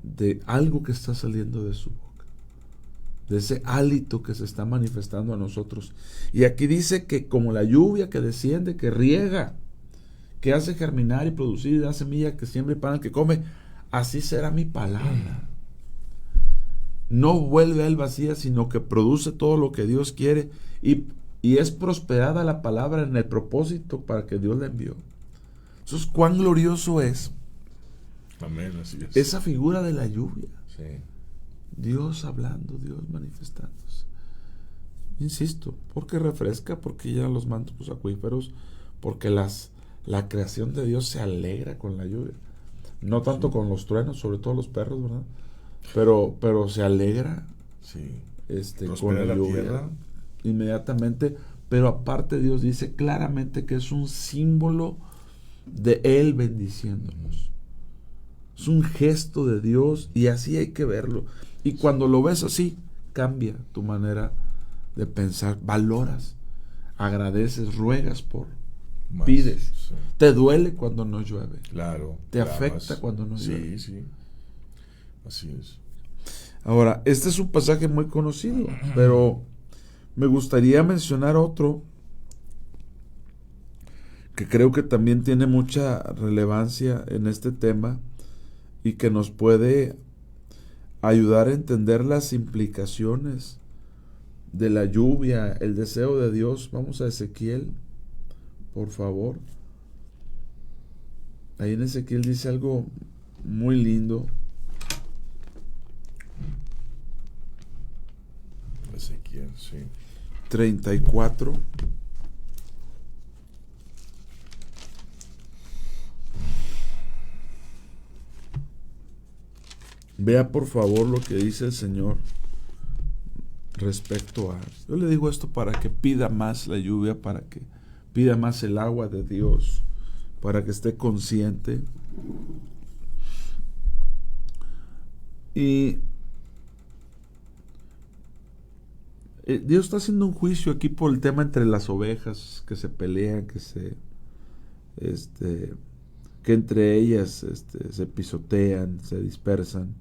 Q: de algo que está saliendo de su boca, de ese hálito que se está manifestando a nosotros. Y aquí dice que como la lluvia que desciende, que riega, que hace germinar y producir y da semilla, que siembra y pan al que come, así será mi palabra. No vuelve a él vacía, sino que produce todo lo que Dios quiere, y es prosperada la palabra en el propósito para que Dios la envió. Entonces, cuán glorioso es.
R: Amén, así es.
Q: Esa figura de la lluvia.
R: Sí.
Q: Dios hablando, Dios manifestándose. Insisto, porque refresca, porque llenan los mantos acuíferos, porque la creación de Dios se alegra con la lluvia. No tanto con los truenos, sobre todo los perros, ¿verdad? Pero se alegra con la lluvia tierra inmediatamente. Pero aparte Dios dice claramente que es un símbolo de Él bendiciéndonos. Es un gesto de Dios y así hay que verlo. Y cuando lo ves así, cambia tu manera de pensar, valoras. agradeces, ruegas por,
R: Más,
Q: pides.
R: sí.
Q: Te duele cuando no llueve.
R: Claro.
Q: Te
R: clamas.
Q: afecta cuando no llueve.
R: Sí. Así es.
Q: Ahora, este es un pasaje muy conocido, pero me gustaría mencionar otro que creo que también tiene mucha relevancia en este tema y que nos puede ayudar a entender las implicaciones de la lluvia, el deseo de Dios. Vamos a Ezequiel, por favor. Ahí en Ezequiel dice algo muy lindo.
R: Ezequiel, sí.
Q: 34. Vea por favor lo que dice el Señor respecto a... Yo le digo esto para que pida más la lluvia, para que pida más el agua de Dios, para que esté consciente. Y Dios está haciendo un juicio aquí por el tema entre las ovejas que se pelean, que entre ellas se pisotean, se dispersan.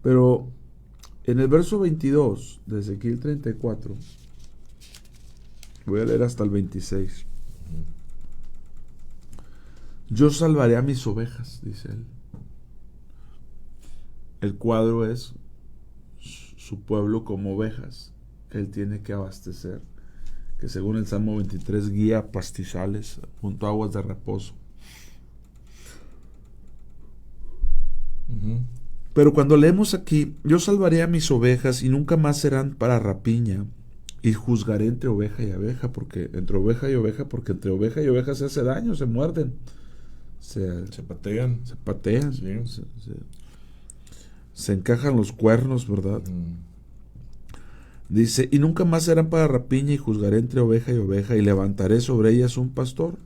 Q: Pero en el verso 22 de Ezequiel 34, voy a leer hasta el 26. Yo salvaré a mis ovejas, dice él. El cuadro es su pueblo como ovejas que él tiene que abastecer, que según el Salmo 23 guía a pastizales junto a aguas de reposo. Pero cuando leemos aquí, yo salvaré a mis ovejas y nunca más serán para rapiña, y juzgaré entre oveja y oveja, porque entre oveja y oveja se hace daño, se muerden, se
R: patean.
Q: Se patean,
R: sí.
Q: Se encajan los cuernos, ¿verdad? Dice, y nunca más serán para rapiña, y juzgaré entre oveja y oveja, y levantaré sobre ellas un pastor.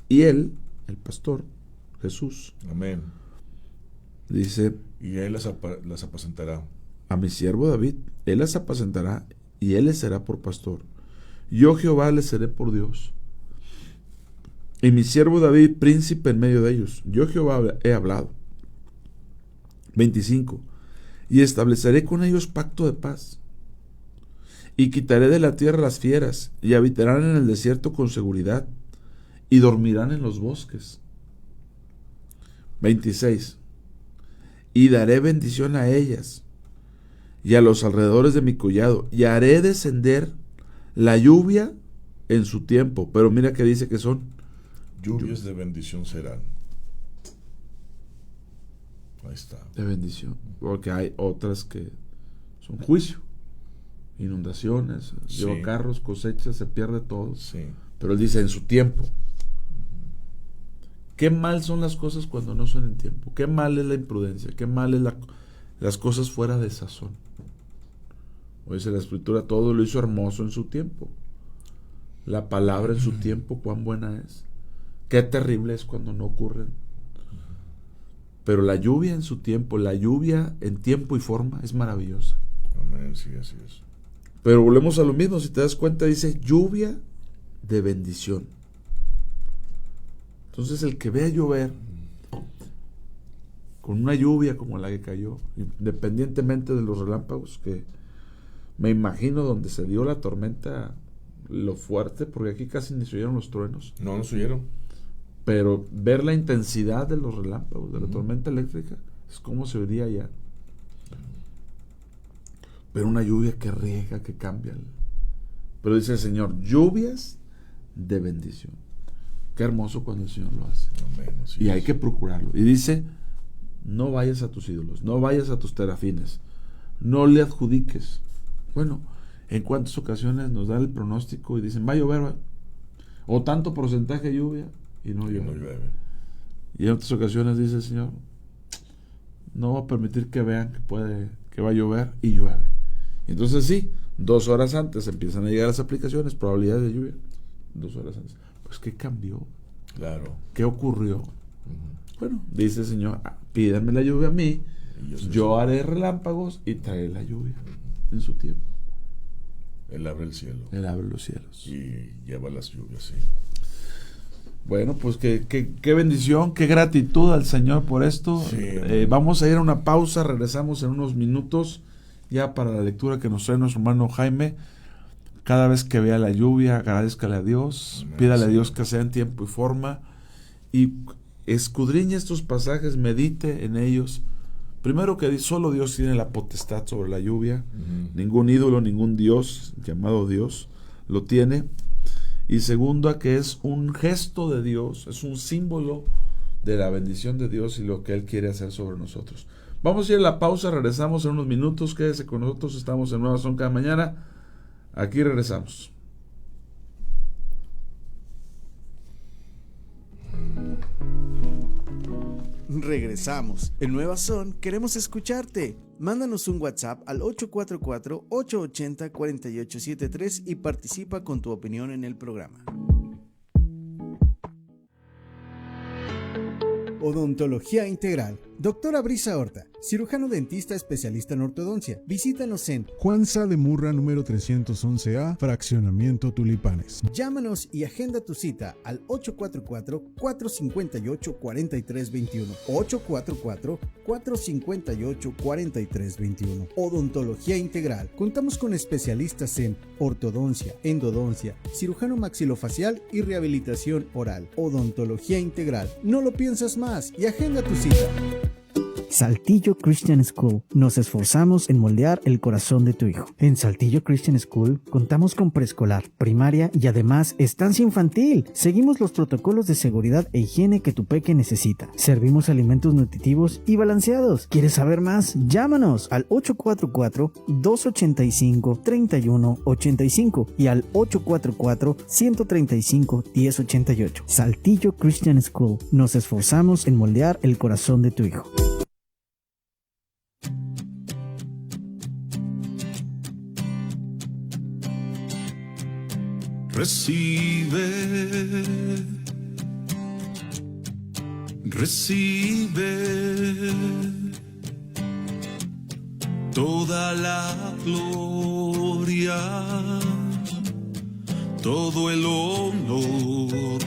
Q: Y él, el pastor, Jesús.
R: Amén.
Q: Dice,
R: y él las apacentará.
Q: A mi siervo David, él las apacentará, y él les será por pastor. Yo Jehová les seré por Dios. Y mi siervo David, príncipe en medio de ellos. Yo Jehová he hablado. 25. Y estableceré con ellos pacto de paz. Y quitaré de la tierra las fieras, y habitarán en el desierto con seguridad, y dormirán en los bosques. 26. Y daré bendición a ellas, y a los alrededores de mi collado, y haré descender la lluvia en su tiempo. Pero mira que dice que son
R: lluvias de bendición serán. Ahí está.
Q: De bendición, porque hay otras que son juicio, inundaciones, lleva carros, cosechas, se pierde todo.
R: Sí.
Q: Pero él dice en su tiempo. Qué mal son las cosas cuando no son en tiempo. Qué mal es la imprudencia. Qué mal es las cosas fuera de sazón. O dice la Escritura, todo lo hizo hermoso en su tiempo. La palabra en su tiempo, cuán buena es. Qué terrible es cuando no ocurren. Pero la lluvia en su tiempo, la lluvia en tiempo y forma es maravillosa.
R: Amén, sí, así es.
Q: Pero volvemos a lo mismo, si te das cuenta dice lluvia de bendición. Entonces el que vea llover con una lluvia como la que cayó, independientemente de los relámpagos, que me imagino donde se dio la tormenta, lo fuerte, porque aquí casi ni se oyeron los truenos.
R: No se oyeron.
Q: Pero ver la intensidad de los relámpagos, de la tormenta eléctrica, es como se oiría allá. Pero una lluvia que riega, que cambia. Pero dice el Señor, lluvias de bendición. Qué hermoso cuando el Señor lo hace.
R: Amén,
Q: y hay que procurarlo. Y dice, no vayas a tus ídolos, no vayas a tus terafines, no le adjudiques. Bueno, en cuántas ocasiones nos dan el pronóstico y dicen, va a llover, o tanto porcentaje de lluvia, y no llueve. Y en otras ocasiones dice el Señor, no va a permitir que vean que va a llover, y llueve. Y entonces sí, 2 horas antes empiezan a llegar las aplicaciones, probabilidades de lluvia, 2 horas antes. Pues ¿qué cambió?
R: Claro.
Q: ¿Qué ocurrió? Bueno, dice el Señor, pídanme la lluvia a mí, yo haré relámpagos y traeré la lluvia en su tiempo.
R: Él abre el cielo.
Q: Él abre los cielos.
R: Y lleva las lluvias, sí.
Q: Bueno, pues qué bendición, qué gratitud al Señor por esto.
R: Sí,
Q: vamos a ir a una pausa, regresamos en unos minutos ya para la lectura que nos trae nuestro hermano Jaime. Cada vez que vea la lluvia, agradézcale a Dios, pídale a Dios que sea en tiempo y forma, y escudriñe estos pasajes, medite en ellos. Primero que solo Dios tiene la potestad sobre la lluvia, ningún ídolo, ningún Dios llamado Dios lo tiene. Y segundo, a que es un gesto de Dios, es un símbolo de la bendición de Dios y lo que Él quiere hacer sobre nosotros. Vamos a ir a la pausa, regresamos en unos minutos, quédese con nosotros, estamos en Nueva Son cada mañana, aquí regresamos.
B: Regresamos. En Nueva Son queremos escucharte. Mándanos un WhatsApp al 844-880-4873 y participa con tu opinión en el programa. Odontología Integral. Doctora Brisa Horta, cirujano dentista especialista en ortodoncia. Visítanos en
C: Juan Sá de Murra, número 311A, Fraccionamiento Tulipanes.
B: Llámanos y agenda tu cita al 844-458-4321. 844-458-4321. Odontología Integral. Contamos con especialistas en ortodoncia, endodoncia, cirujano maxilofacial y rehabilitación oral. Odontología Integral. No lo piensas más y agenda tu cita.
D: Saltillo Christian School. Nos esforzamos en moldear el corazón de tu hijo. En Saltillo Christian School contamos con preescolar, primaria y además estancia infantil. Seguimos los protocolos de seguridad e higiene que tu peque necesita. Servimos alimentos nutritivos y balanceados. ¿Quieres saber más? Llámanos al 844-285-3185 y al 844-135-1088. Saltillo Christian School. Nos esforzamos en moldear el corazón de tu hijo.
P: Recibe toda la gloria, todo el honor.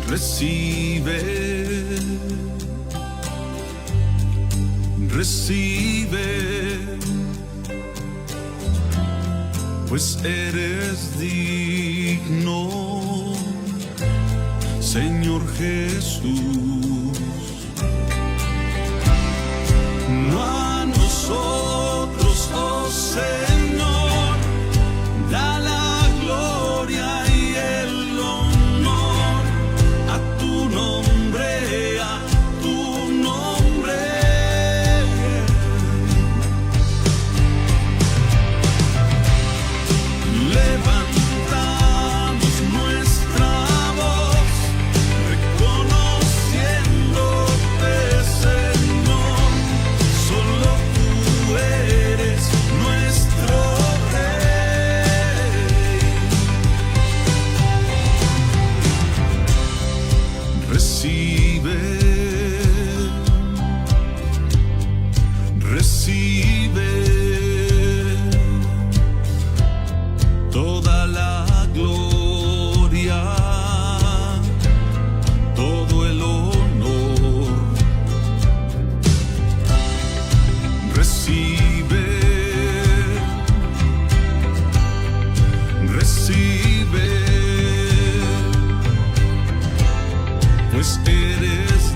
P: Recibe pues eres digno, Señor Jesús. No a nosotros, oh Señor, da la gloria y el honor a tu nombre, a tu nombre. Levantamos nuestra voz, reconociéndote, Señor, solo tú eres nuestro Rey. Recibe toda la gloria, todo el honor. Recibe pues eres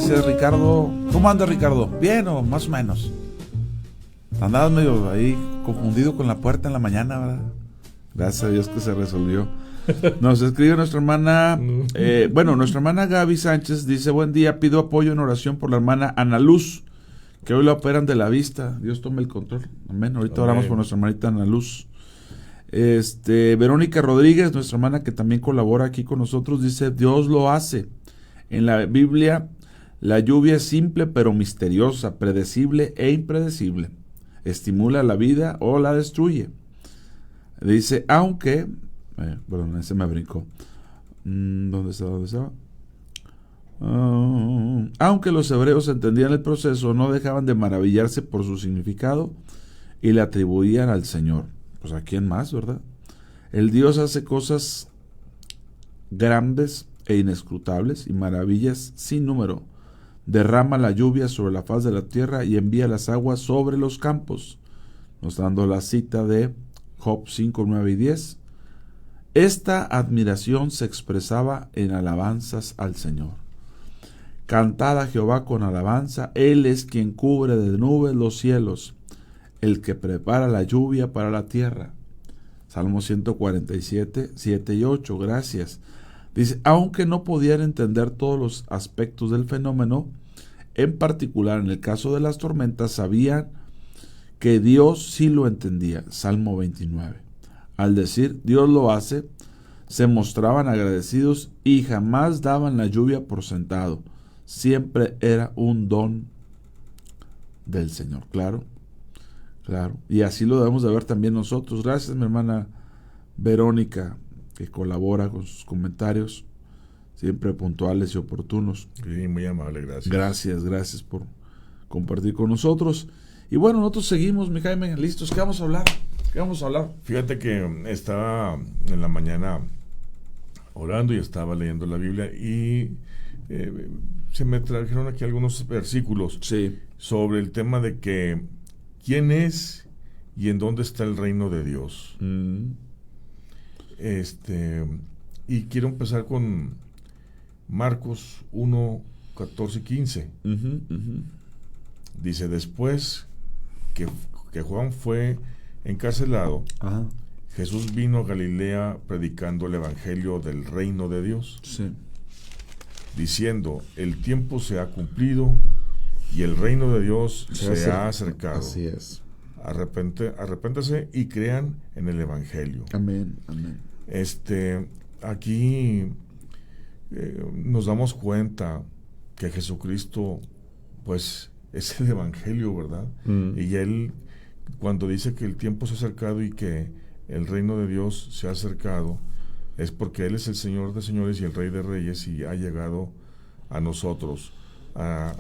Q: Gracias, Ricardo. ¿Cómo anda, Ricardo? ¿Bien o más o menos? Andabas medio ahí confundido con la puerta en la mañana, ¿verdad? Gracias a Dios que se resolvió. Nos escribe nuestra hermana, nuestra hermana Gaby Sánchez dice: buen día, pido apoyo en oración por la hermana Ana Luz, que hoy la operan de la vista. Dios tome el control. Amén. Ahorita oramos por nuestra hermanita Ana Luz. Verónica Rodríguez, nuestra hermana que también colabora aquí con nosotros, dice: Dios lo hace. En la Biblia, la lluvia es simple pero misteriosa, predecible e impredecible. Estimula la vida o la destruye. Dice, aunque... ese me brincó. ¿Dónde estaba? Aunque los hebreos entendían el proceso, no dejaban de maravillarse por su significado y le atribuían al Señor. Pues a quién más, ¿verdad? El Dios hace cosas grandes e inescrutables y maravillas sin número. Derrama la lluvia sobre la faz de la tierra y envía las aguas sobre los campos. Nos dando la cita de Job 5, 9 y 10. Esta admiración se expresaba en alabanzas al Señor. Cantad a Jehová con alabanza, Él es quien cubre de nubes los cielos, el que prepara la lluvia para la tierra. Salmo 147, 7 y 8, gracias. Dice, aunque no podían entender todos los aspectos del fenómeno, en particular en el caso de las tormentas, sabían que Dios sí lo entendía. Salmo 29. Al decir Dios lo hace, se mostraban agradecidos y jamás daban la lluvia por sentado. Siempre era un don del Señor. Claro. Y así lo debemos de ver también nosotros. Gracias, mi hermana Verónica, que colabora con sus comentarios, siempre puntuales y oportunos.
R: Sí, muy amable, gracias.
Q: Gracias por compartir con nosotros. Y bueno, nosotros seguimos, mi Jaime, listos. ¿Qué vamos a hablar?
R: Fíjate que estaba en la mañana orando y estaba leyendo la Biblia y se me trajeron aquí algunos versículos sobre el tema de que quién es y en dónde está el reino de Dios. Y quiero empezar con Marcos 1, 14 y 15. Dice, después que Juan fue encarcelado, Jesús vino a Galilea predicando el evangelio del reino de Dios, diciendo, el tiempo se ha cumplido y el reino de Dios se ha acercado.
Q: Así es.
R: Arrepéntase y crean en el evangelio.
Q: Amén.
R: Aquí nos damos cuenta que Jesucristo pues es el evangelio, ¿verdad? Y Él, cuando dice que el tiempo se ha acercado y que el reino de Dios se ha acercado, es porque Él es el Señor de señores y el Rey de reyes y ha llegado a nosotros, a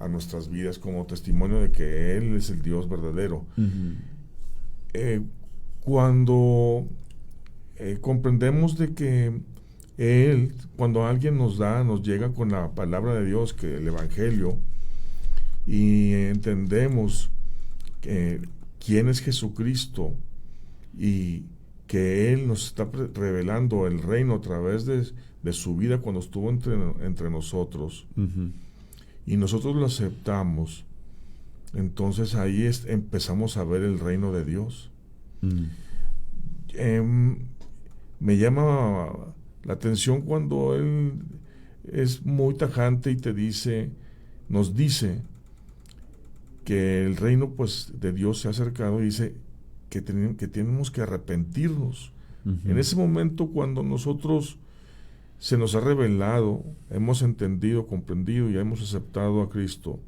R: nuestras vidas como testimonio de que Él es el Dios verdadero. Cuando comprendemos de que Él, cuando alguien nos llega con la palabra de Dios, que el evangelio, y entendemos quién es Jesucristo y que Él nos está revelando el reino a través de su vida cuando estuvo entre nosotros, y nosotros lo aceptamos, entonces ahí empezamos a ver el reino de Dios. Me llama la atención cuando Él es muy tajante y nos dice que el reino pues de Dios se ha acercado, y dice que tenemos que arrepentirnos. En ese momento, cuando nosotros se nos ha revelado, hemos entendido, comprendido y hemos aceptado a Cristo,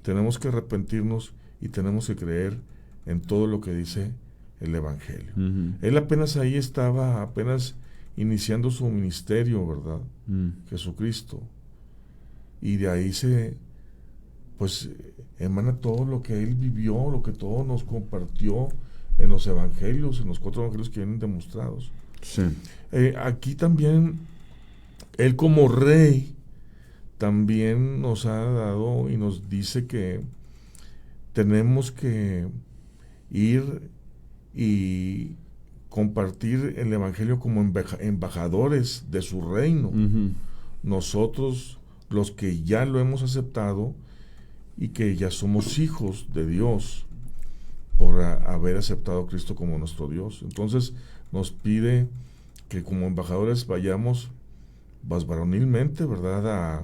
R: tenemos que arrepentirnos y tenemos que creer en todo lo que dice el evangelio. Él apenas ahí estaba, iniciando su ministerio, ¿verdad? Jesucristo. Y de ahí emana todo lo que Él vivió, lo que todo nos compartió en los evangelios, en los 4 evangelios que vienen demostrados. Aquí también, Él como Rey, también nos ha dado y nos dice que tenemos que ir y compartir el evangelio como embajadores de su reino. Nosotros los que ya lo hemos aceptado y que ya somos hijos de Dios por haber aceptado a Cristo como nuestro Dios. Entonces nos pide que como embajadores vayamos pues, varonilmente, ¿verdad?,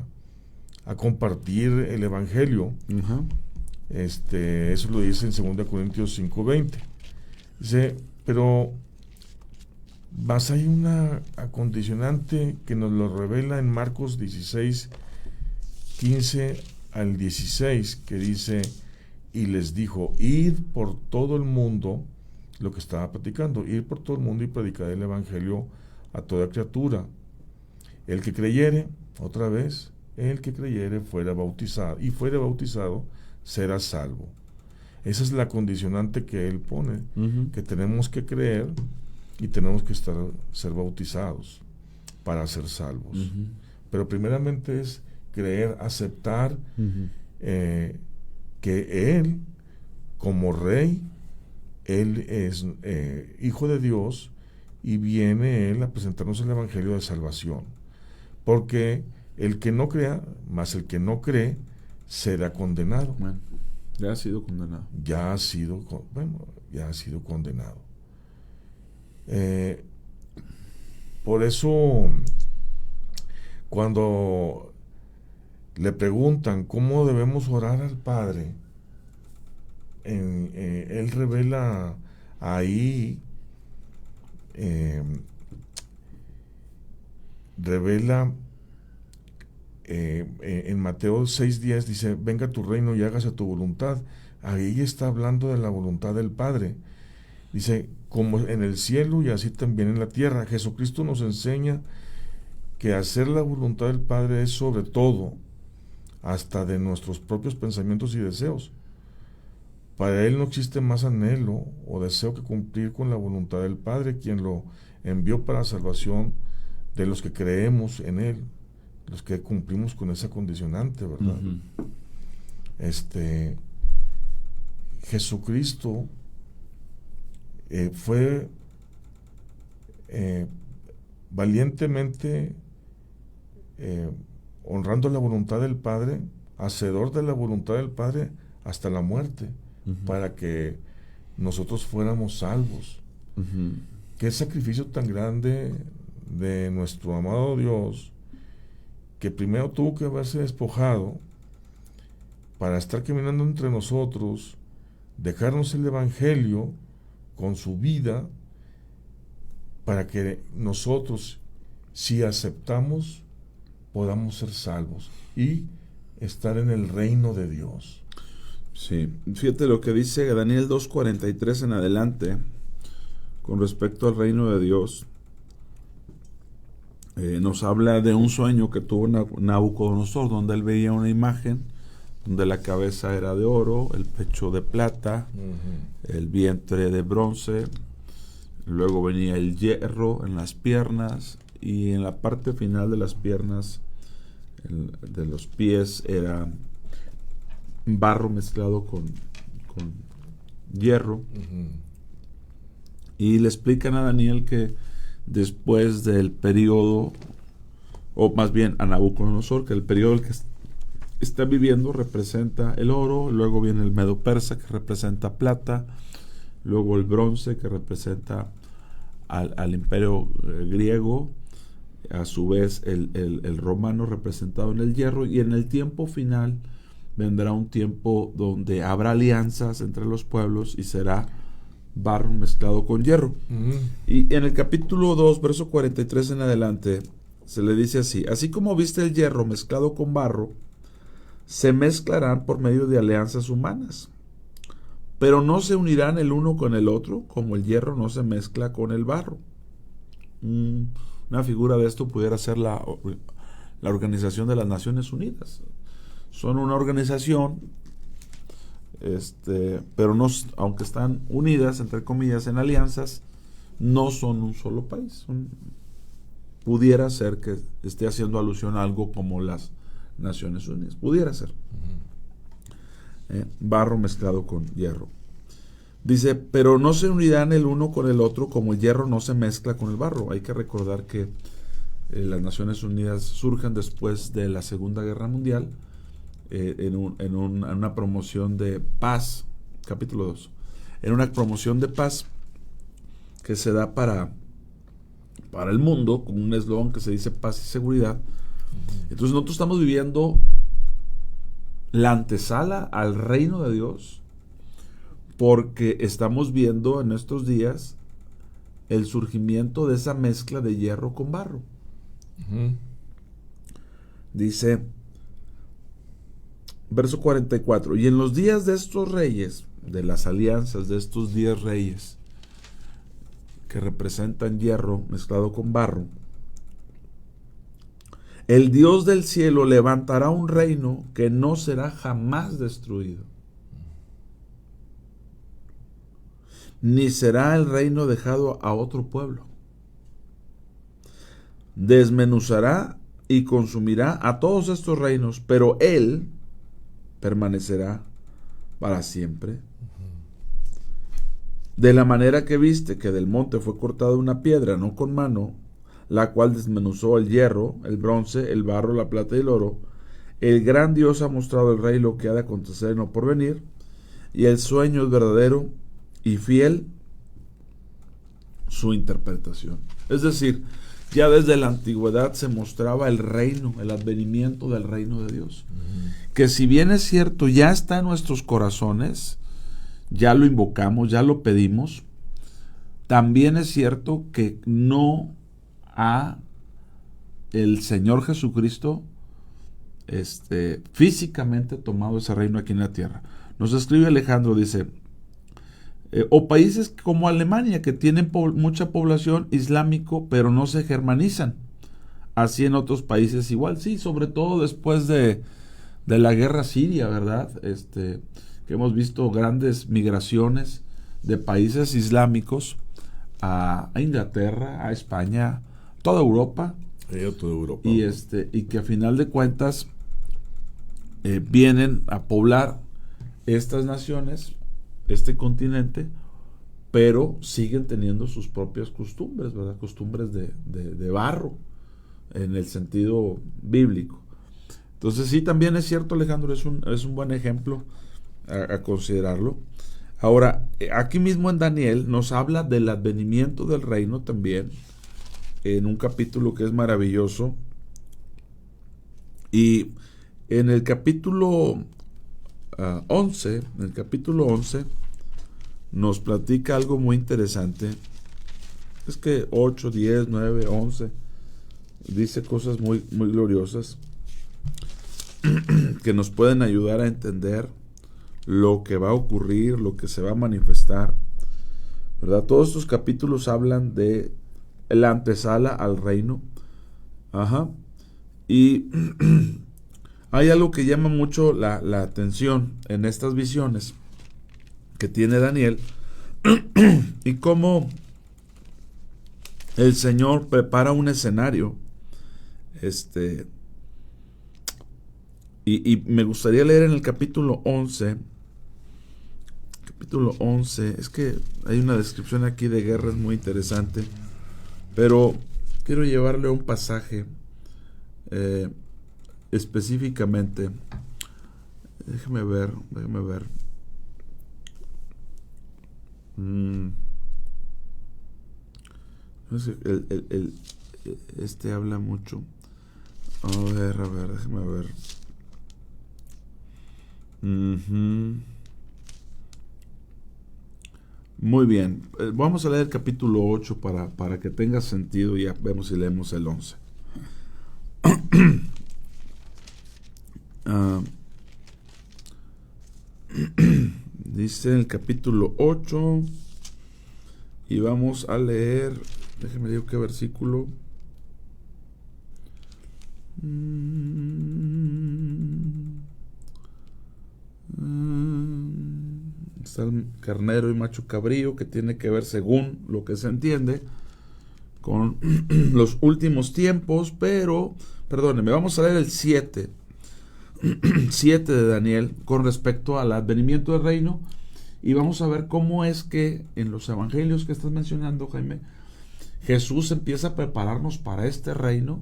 R: a compartir el Evangelio. Eso lo dice en 2 Corintios 5:20. Dice, pero más hay una acondicionante que nos lo revela en Marcos 16:15 al 16, que dice, y les dijo, id por todo el mundo, lo que estaba platicando, ir por todo el mundo y predicar el Evangelio a toda criatura. El que creyere, otra vez, el que creyere fuera bautizado, y fuera bautizado, será salvo. Esa es la condicionante que él pone, que tenemos que creer y tenemos que ser bautizados para ser salvos. Pero primeramente es creer, aceptar que él, como rey, él es hijo de Dios y viene él a presentarnos el Evangelio de salvación. Porque el que no crea, más el que no cree, será condenado.
Q: Bueno, ya ha sido condenado.
R: Ya ha sido condenado. Por eso, cuando le preguntan cómo debemos orar al Padre, él revela ahí, en Mateo 6:10 dice, venga tu reino y hágase tu voluntad. Ahí está hablando de la voluntad del Padre. Dice, como en el cielo y así también en la tierra. Jesucristo nos enseña que hacer la voluntad del Padre es sobre todo, hasta de nuestros propios pensamientos y deseos. Para Él no existe más anhelo o deseo que cumplir con la voluntad del Padre, quien lo envió para salvación de los que creemos en Él, los que cumplimos con esa condicionante, ¿verdad? Jesucristo fue valientemente honrando la voluntad del Padre, hacedor de la voluntad del Padre hasta la muerte, para que nosotros fuéramos salvos. Qué sacrificio tan grande de nuestro amado Dios, que primero tuvo que haberse despojado para estar caminando entre nosotros, dejarnos el Evangelio con su vida, para que nosotros, si aceptamos, podamos ser salvos y estar en el reino de Dios.
Q: Sí, fíjate lo que dice Daniel 2:43 en adelante con respecto al reino de Dios. Nos habla de un sueño que tuvo Nabucodonosor, donde él veía una imagen donde la cabeza era de oro, el pecho de plata, el vientre de bronce, luego venía el hierro en las piernas, y en la parte final de las piernas, de los pies, era barro mezclado con hierro. Y le explican a Daniel que después del periodo, o más bien a Nabucodonosor, que el periodo que está viviendo representa el oro, luego viene el Medo Persa, que representa plata, luego el bronce, que representa al imperio griego, a su vez el romano representado en el hierro, y en el tiempo final vendrá un tiempo donde habrá alianzas entre los pueblos y será barro mezclado con hierro. Y en el capítulo 2, verso 43 en adelante, se le dice así: así como viste el hierro mezclado con barro, se mezclarán por medio de alianzas humanas, pero no se unirán el uno con el otro, como el hierro no se mezcla con el barro. Una figura de esto pudiera ser la Organización de las Naciones Unidas. Son una organización, pero no, aunque están unidas, entre comillas, en alianzas, no son un solo país. Pudiera ser que esté haciendo alusión a algo como las Naciones Unidas. Pudiera ser. Barro mezclado con hierro. Dice, pero no se unirán el uno con el otro, como el hierro no se mezcla con el barro. Hay que recordar que las Naciones Unidas surgen después de la Segunda Guerra Mundial, en una promoción de paz, capítulo 2, en una promoción de paz que se da para el mundo, con un eslogan que se dice paz y seguridad. Entonces nosotros estamos viviendo la antesala al reino de Dios, porque estamos viendo en estos días el surgimiento de esa mezcla de hierro con barro. Dice, verso 44, y en los días de estos reyes, de las alianzas de estos 10 reyes, que representan hierro mezclado con barro, el Dios del cielo levantará un reino que no será jamás destruido, ni será el reino dejado a otro pueblo. Desmenuzará y consumirá a todos estos reinos, pero Él permanecerá para siempre. De la manera que viste que del monte fue cortada una piedra, no con mano, la cual desmenuzó el hierro, el bronce, el barro, la plata y el oro, el gran Dios ha mostrado al rey lo que ha de acontecer en lo porvenir, y el sueño es verdadero y fiel su interpretación. Es decir, ya desde la antigüedad se mostraba el reino, el advenimiento del reino de Dios. Que si bien es cierto, ya está en nuestros corazones, ya lo invocamos, ya lo pedimos, también es cierto que no ha el Señor Jesucristo físicamente tomado ese reino aquí en la tierra. Nos escribe Alejandro, dice, o países como Alemania, que tienen mucha población islámico, pero no se germanizan. Así en otros países igual, sí, sobre todo después de la guerra siria, ¿verdad? Que hemos visto grandes migraciones de países islámicos a Inglaterra, a España, toda Europa. Y que a final de cuentas vienen a poblar estas naciones, este continente, pero siguen teniendo sus propias costumbres, ¿verdad? Costumbres de barro, en el sentido bíblico. Entonces sí, también es cierto, Alejandro, es un buen ejemplo a considerarlo. Ahora, aquí mismo en Daniel nos habla del advenimiento del reino también, en un capítulo que es maravilloso. Y en el capítulo 11, nos platica algo muy interesante. Es que 8, 10, 9, 11 dice cosas muy, muy gloriosas que nos pueden ayudar a entender lo que va a ocurrir, lo que se va a manifestar, ¿verdad? Todos estos capítulos hablan de la antesala al reino. Y hay algo que llama mucho la atención en estas visiones que tiene Daniel, y cómo el Señor prepara un escenario. Y me gustaría leer en el capítulo 11. Capítulo 11, es que hay una descripción aquí de guerras muy interesante, pero quiero llevarle a un pasaje específicamente. Déjeme ver. Habla mucho. A ver, déjeme ver. Muy bien, vamos a leer el capítulo 8 para que tenga sentido, y ya vemos si leemos el 11. Dice el capítulo 8, y vamos a leer, déjeme ver qué versículo. Está el carnero y macho cabrío, que tiene que ver, según lo que se entiende, con los últimos tiempos. Pero, perdónenme, vamos a leer el 7 de Daniel con respecto al advenimiento del reino, y vamos a ver cómo es que en los evangelios que estás mencionando, Jaime, Jesús empieza a prepararnos para este reino.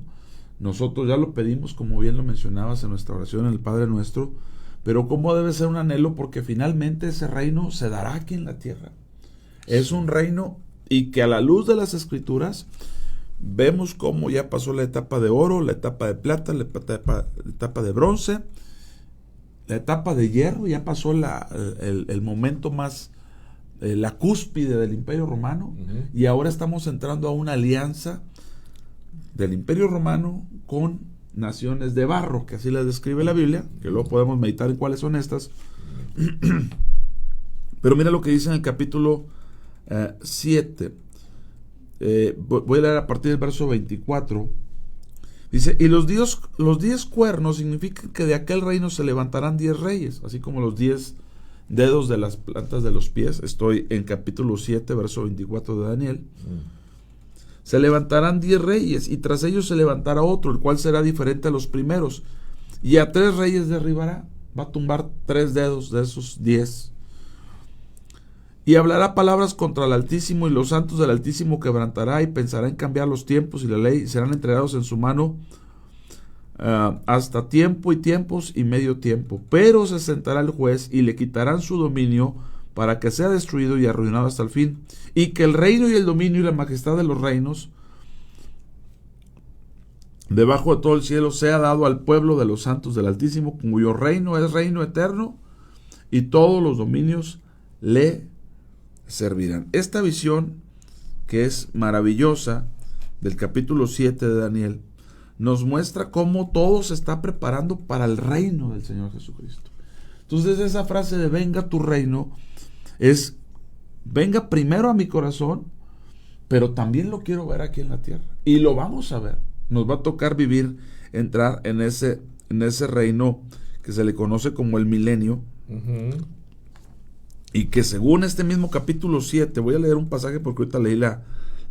Q: Nosotros ya lo pedimos, como bien lo mencionabas en nuestra oración en el Padre Nuestro, pero cómo debe ser un anhelo, porque finalmente ese reino se dará aquí en la tierra. Es un reino, y que a la luz de las Escrituras vemos cómo ya pasó la etapa de oro, la etapa de plata, la etapa de bronce, la etapa de hierro, ya pasó el momento más, la cúspide del Imperio Romano, y ahora estamos entrando a una alianza del Imperio Romano con naciones de barro, que así las describe la Biblia, que luego podemos meditar en cuáles son estas. Pero mira lo que dice en el capítulo 7. Voy a leer a partir del verso 24. Dice: y los 10 cuernos significan que de aquel reino se levantarán 10 reyes, así como los 10 dedos de las plantas de los pies. Estoy en capítulo 7, verso 24 de Daniel. Se levantarán 10 reyes, y tras ellos se levantará otro, el cual será diferente a los primeros, y a 3 reyes derribará. Va a tumbar 3 dedos de esos 10. Y hablará palabras contra el Altísimo, y los santos del Altísimo quebrantará, y pensará en cambiar los tiempos y la ley, y serán entregados en su mano hasta tiempo y tiempos y medio tiempo. Pero se sentará el juez, y le quitarán su dominio, para que sea destruido y arruinado hasta el fin, y que el reino y el dominio y la majestad de los reinos debajo de todo el cielo sea dado al pueblo de los santos del Altísimo, cuyo reino es reino eterno, y todos los dominios le servirán. Esta visión, que es maravillosa, del capítulo 7 de Daniel, nos muestra cómo todo se está preparando para el reino del Señor Jesucristo. Entonces, esa frase de venga tu reino es: venga primero a mi corazón, pero también lo quiero ver aquí en la tierra, y lo vamos a ver. Nos va a tocar vivir, entrar en ese reino que se le conoce como el milenio. Y que según este mismo capítulo 7, voy a leer un pasaje porque ahorita leí la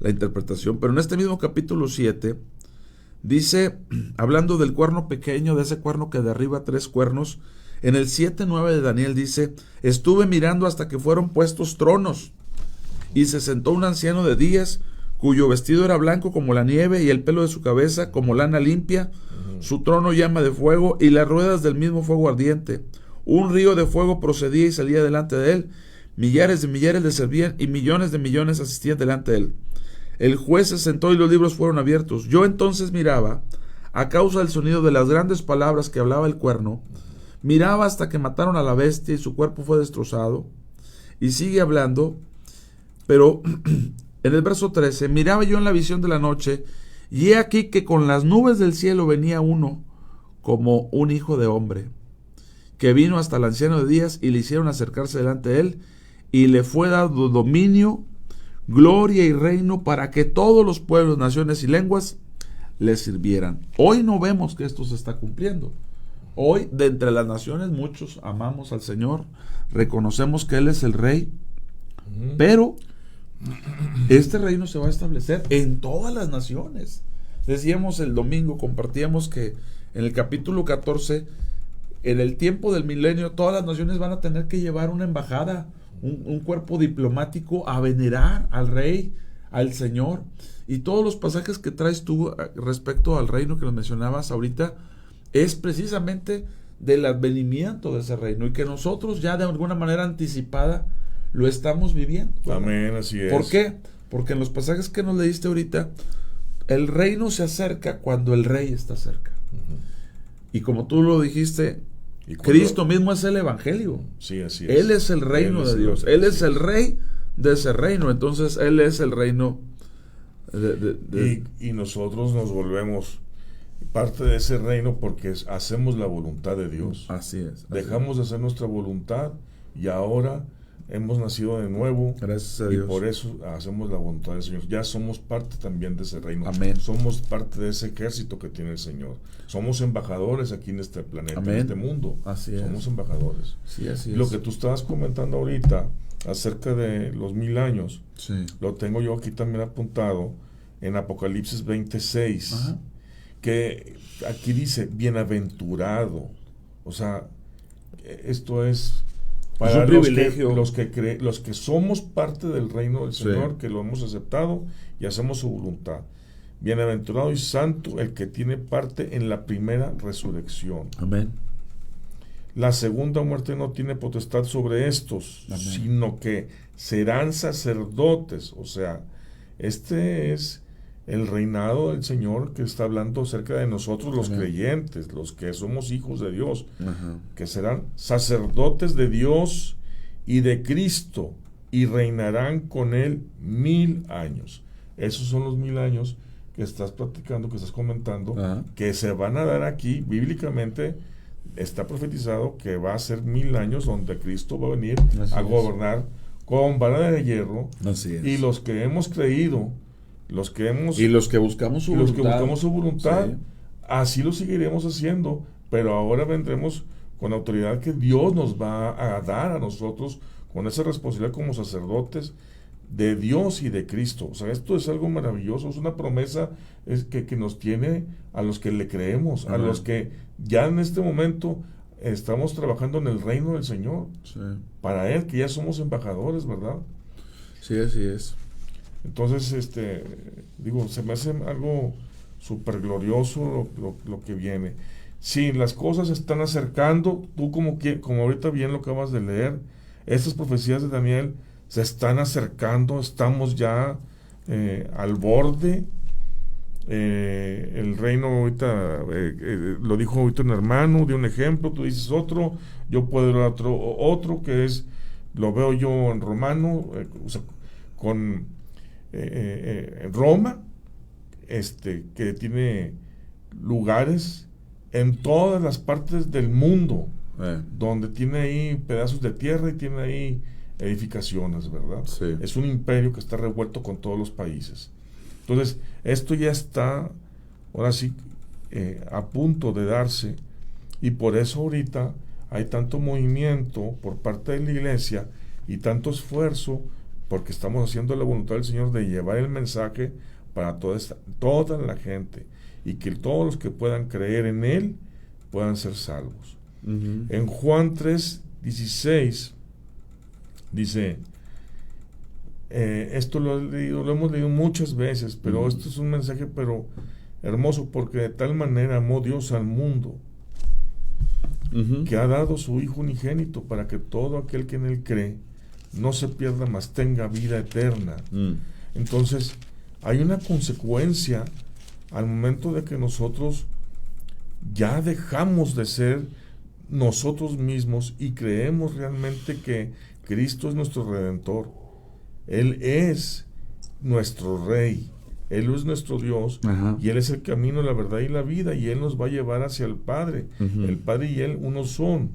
Q: interpretación, pero en este mismo capítulo 7 dice, hablando del cuerno pequeño, de ese cuerno que derriba 3 cuernos, en el 7:9 de Daniel dice: estuve mirando hasta que fueron puestos tronos, y se sentó un anciano de días, cuyo vestido era blanco como la nieve, y el pelo de su cabeza como lana limpia, su trono llama de fuego, y las ruedas del mismo fuego ardiente. Un río de fuego procedía y salía delante de él, millares de millares le servían, y millones de millones asistían delante de él. El juez se sentó y los libros fueron abiertos. Yo entonces miraba, a causa del sonido de las grandes palabras que hablaba el cuerno, miraba hasta que mataron a la bestia y su cuerpo fue destrozado. Y sigue hablando, pero en el verso 13, miraba yo en la visión de la noche, y he aquí que con las nubes del cielo venía uno como un hijo de hombre, que vino hasta el anciano de días, y le hicieron acercarse delante de él, y le fue dado dominio, gloria y reino, para que todos los pueblos, naciones y lenguas le sirvieran. Hoy no vemos que esto se está cumpliendo. Hoy, de entre las naciones, muchos amamos al Señor, reconocemos que Él es el Rey, pero este reino se va a establecer en todas las naciones. Decíamos el domingo, compartíamos que en el capítulo 14, en el tiempo del milenio, todas las naciones van a tener que llevar una embajada, un cuerpo diplomático a venerar al Rey, al Señor. Y todos los pasajes que traes tú respecto al reino que nos mencionabas ahorita, es precisamente del advenimiento de ese reino, y que nosotros ya de alguna manera anticipada lo estamos viviendo.
R: Amén, así es.
Q: ¿Por qué? Porque en los pasajes que nos leíste ahorita, el reino se acerca cuando el Rey está cerca. Y como tú lo dijiste, Cristo mismo es el Evangelio.
R: Sí, así es.
Q: Él es el reino de Dios. Él es el Rey de ese reino. Entonces, Él es el reino
R: Y nosotros nos volvemos parte de ese reino porque hacemos la voluntad de Dios.
Q: Así es.
R: Dejamos de hacer nuestra voluntad y ahora hemos nacido de nuevo.
Q: Gracias a Dios.
R: Y por eso hacemos la voluntad del Señor. Ya somos parte también de ese reino.
Q: Amén.
R: Somos parte de ese ejército que tiene el Señor. Somos embajadores aquí en este planeta,
Q: Amén.
R: en este mundo.
Q: Así es.
R: Somos embajadores.
Q: Sí, así
R: Lo
Q: es.
R: que tú estabas comentando ahorita acerca de los 1000 años,
Q: sí,
R: lo tengo yo aquí también apuntado en Apocalipsis 26.
Q: Ajá.
R: Que aquí dice bienaventurado. O sea, esto es Para
Q: es un privilegio.
R: Los que somos parte del reino del Señor, que lo hemos aceptado y hacemos su voluntad. Bienaventurado y santo el que tiene parte en la primera resurrección.
Q: Amén.
R: La segunda muerte no tiene potestad sobre estos, amén, sino que serán sacerdotes. O sea, este es el reinado del Señor que está hablando acerca de nosotros los creyentes, los que somos hijos de Dios, que serán sacerdotes de Dios y de Cristo y reinarán con Él 1000 años. Esos son los 1000 años que estás platicando, que estás comentando, que se van a dar aquí. Bíblicamente está profetizado que va a ser 1000 años donde Cristo va a venir a gobernar con vara de hierro.
Q: Así es.
R: Y los que hemos creído, los que
Q: buscamos su
R: voluntad, sí, así lo seguiremos haciendo, pero ahora vendremos con la autoridad que Dios nos va a dar a nosotros, con esa responsabilidad como sacerdotes de Dios y de Cristo. O sea, esto es algo maravilloso, es una promesa que nos tiene a los que le creemos, a los que ya en este momento estamos trabajando en el reino del Señor, para Él, que ya somos embajadores, ¿verdad?
Q: Sí, así es.
R: Entonces, se me hace algo súper glorioso lo que viene. Sí, las cosas se están acercando, tú como ahorita bien lo acabas de leer, estas profecías de Daniel se están acercando, estamos ya al borde. El reino ahorita, lo dijo ahorita un hermano, dio un ejemplo, tú dices otro, yo puedo dar otro que es, lo veo yo en Romano, con Roma, que tiene lugares en todas las partes del mundo, donde tiene ahí pedazos de tierra y tiene ahí edificaciones, ¿verdad?
Q: Sí.
R: Es un imperio que está revuelto con todos los países. Entonces, esto ya está, ahora sí, a punto de darse, y por eso ahorita hay tanto movimiento por parte de la iglesia y tanto esfuerzo, porque estamos haciendo la voluntad del Señor de llevar el mensaje para toda la gente, y que todos los que puedan creer en Él puedan ser salvos. En Juan 3:16 dice, esto lo hemos leído muchas veces, pero esto es un mensaje hermoso, porque de tal manera amó Dios al mundo, que ha dado su Hijo unigénito, para que todo aquel que en Él cree no se pierda, mas tenga vida eterna. Entonces, hay una consecuencia al momento de que nosotros ya dejamos de ser nosotros mismos y creemos realmente que Cristo es nuestro Redentor. Él es nuestro Rey, Él es nuestro Dios, y Él es el camino, la verdad y la vida, y Él nos va a llevar hacia el Padre. El Padre y Él uno son.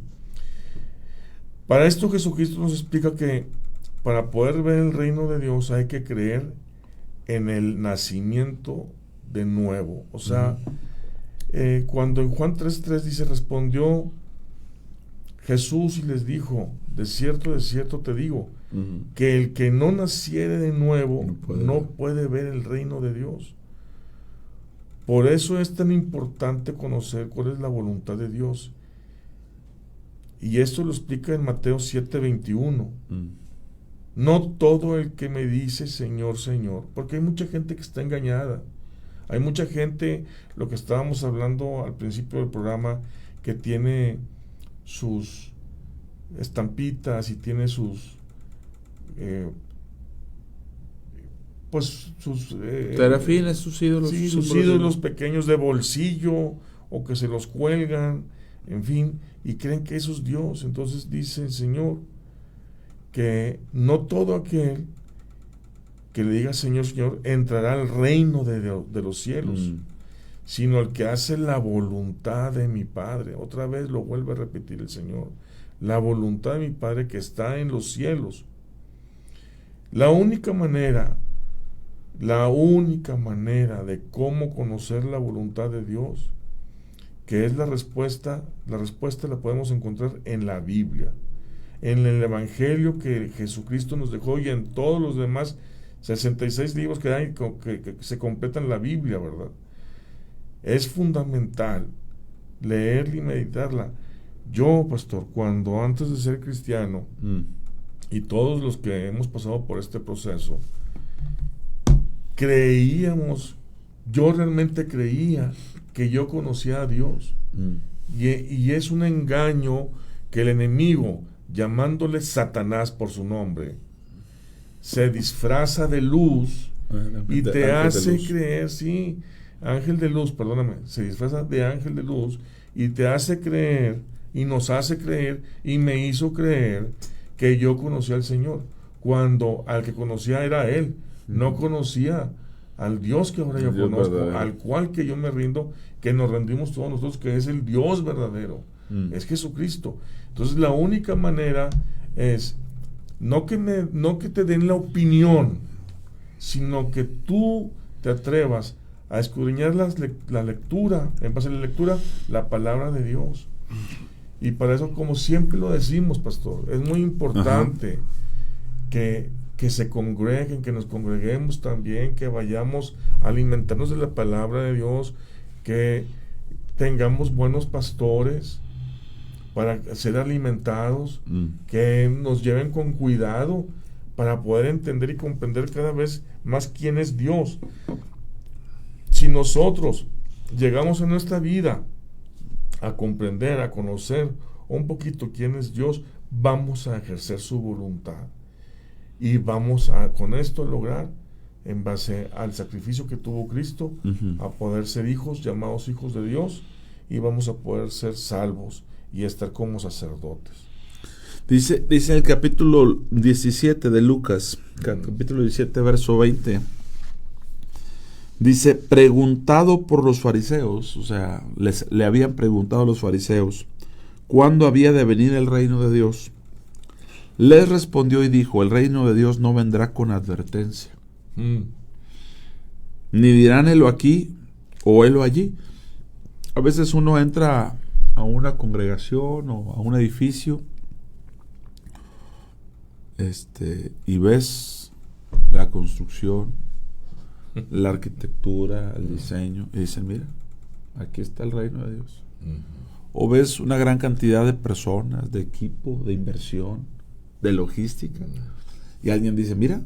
R: Para esto Jesucristo nos explica que para poder ver el reino de Dios hay que creer en el nacimiento de nuevo. O sea, cuando en Juan 3:3 dice, respondió Jesús y les dijo, de cierto te digo, que el que no naciere de nuevo no puede ver el reino de Dios. Por eso es tan importante conocer cuál es la voluntad de Dios. Y esto lo explica en Mateo 7:21. No todo el que me dice Señor, Señor, porque hay mucha gente que está engañada. Hay mucha gente, lo que estábamos hablando al principio del programa, que tiene sus estampitas y tiene sus
Q: terafines, sus ídolos,
R: sí, sus ídolos pequeños de bolsillo, o que se los cuelgan, en fin, y creen que eso es Dios. Entonces dice el Señor que no todo aquel que le diga Señor, Señor, entrará al reino de los cielos, sino el que hace la voluntad de mi Padre. Otra vez lo vuelve a repetir el Señor, la voluntad de mi Padre que está en los cielos. La única manera de cómo conocer la voluntad de Dios, que es la respuesta la podemos encontrar en la Biblia, en el Evangelio que Jesucristo nos dejó, y en todos los demás 66 libros que hay, que se completan la Biblia, ¿verdad? Es fundamental leerla y meditarla. Yo, pastor, cuando antes de ser cristiano, y todos los que hemos pasado por este proceso, yo realmente creía que yo conocía a Dios. Y es un engaño que el enemigo, llamándole Satanás por su nombre, se disfraza de luz y te hace creer, sí, ángel de luz, perdóname, se disfraza de ángel de luz y te hace creer, y nos hace creer, y me hizo creer que yo conocía al Señor, cuando al que conocía era Él, no conocía al Dios que ahora yo conozco, verdadero, al cual que yo me rindo, que nos rendimos todos nosotros, que es el Dios verdadero, es Jesucristo. Entonces la única manera es no que te den la opinión, sino que tú te atrevas a escudriñar la lectura, en base a la lectura, la palabra de Dios. Y para eso, como siempre lo decimos, pastor, es muy importante que se congreguen, que nos congreguemos también, que vayamos a alimentarnos de la palabra de Dios, que tengamos buenos pastores para ser alimentados, que nos lleven con cuidado para poder entender y comprender cada vez más quién es Dios. Si nosotros llegamos en nuestra vida a comprender, a conocer un poquito quién es Dios, vamos a ejercer su voluntad y vamos a con esto lograr, en base al sacrificio que tuvo Cristo, a poder ser hijos, llamados hijos de Dios, y vamos a poder ser salvos y estar como sacerdotes.
Q: Dice el capítulo 17 de Lucas, capítulo 17, verso 20, dice, preguntado por los fariseos, o sea, le habían preguntado a los fariseos, ¿cuándo había de venir el reino de Dios? Les respondió y dijo, el reino de Dios no vendrá con advertencia, ni dirán helo aquí o helo allí. A veces uno entra a una congregación o a un edificio y ves la construcción, la arquitectura, el diseño, y dicen, mira, aquí está el reino de Dios. O ves una gran cantidad de personas, de equipo, de inversión, de logística, y alguien dice, mira,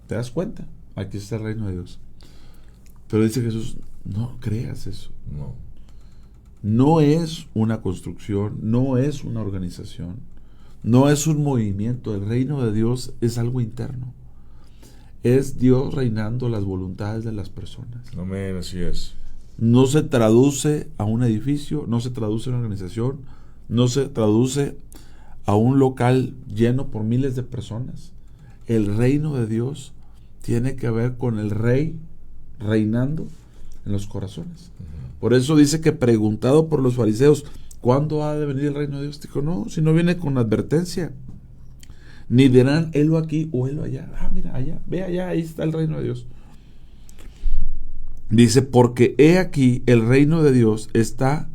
Q: ¿te das cuenta? Aquí está el reino de Dios. Pero dice Jesús, no creas eso. No es una construcción, no es una organización, no es un movimiento. El reino de Dios es algo interno. Es Dios reinando las voluntades de las personas.
R: Amén, así es.
Q: No se traduce a un edificio, no se traduce a una organización, no se traduce a un local lleno por miles de personas. El reino de Dios tiene que ver con el rey reinando en los corazones. Por eso dice que preguntado por los fariseos, ¿cuándo ha de venir el reino de Dios? Dijo, no, si no viene con advertencia. Ni dirán, helo aquí o helo allá. Ah, mira, allá, ve allá, ahí está el reino de Dios. Dice, porque he aquí, el reino de Dios está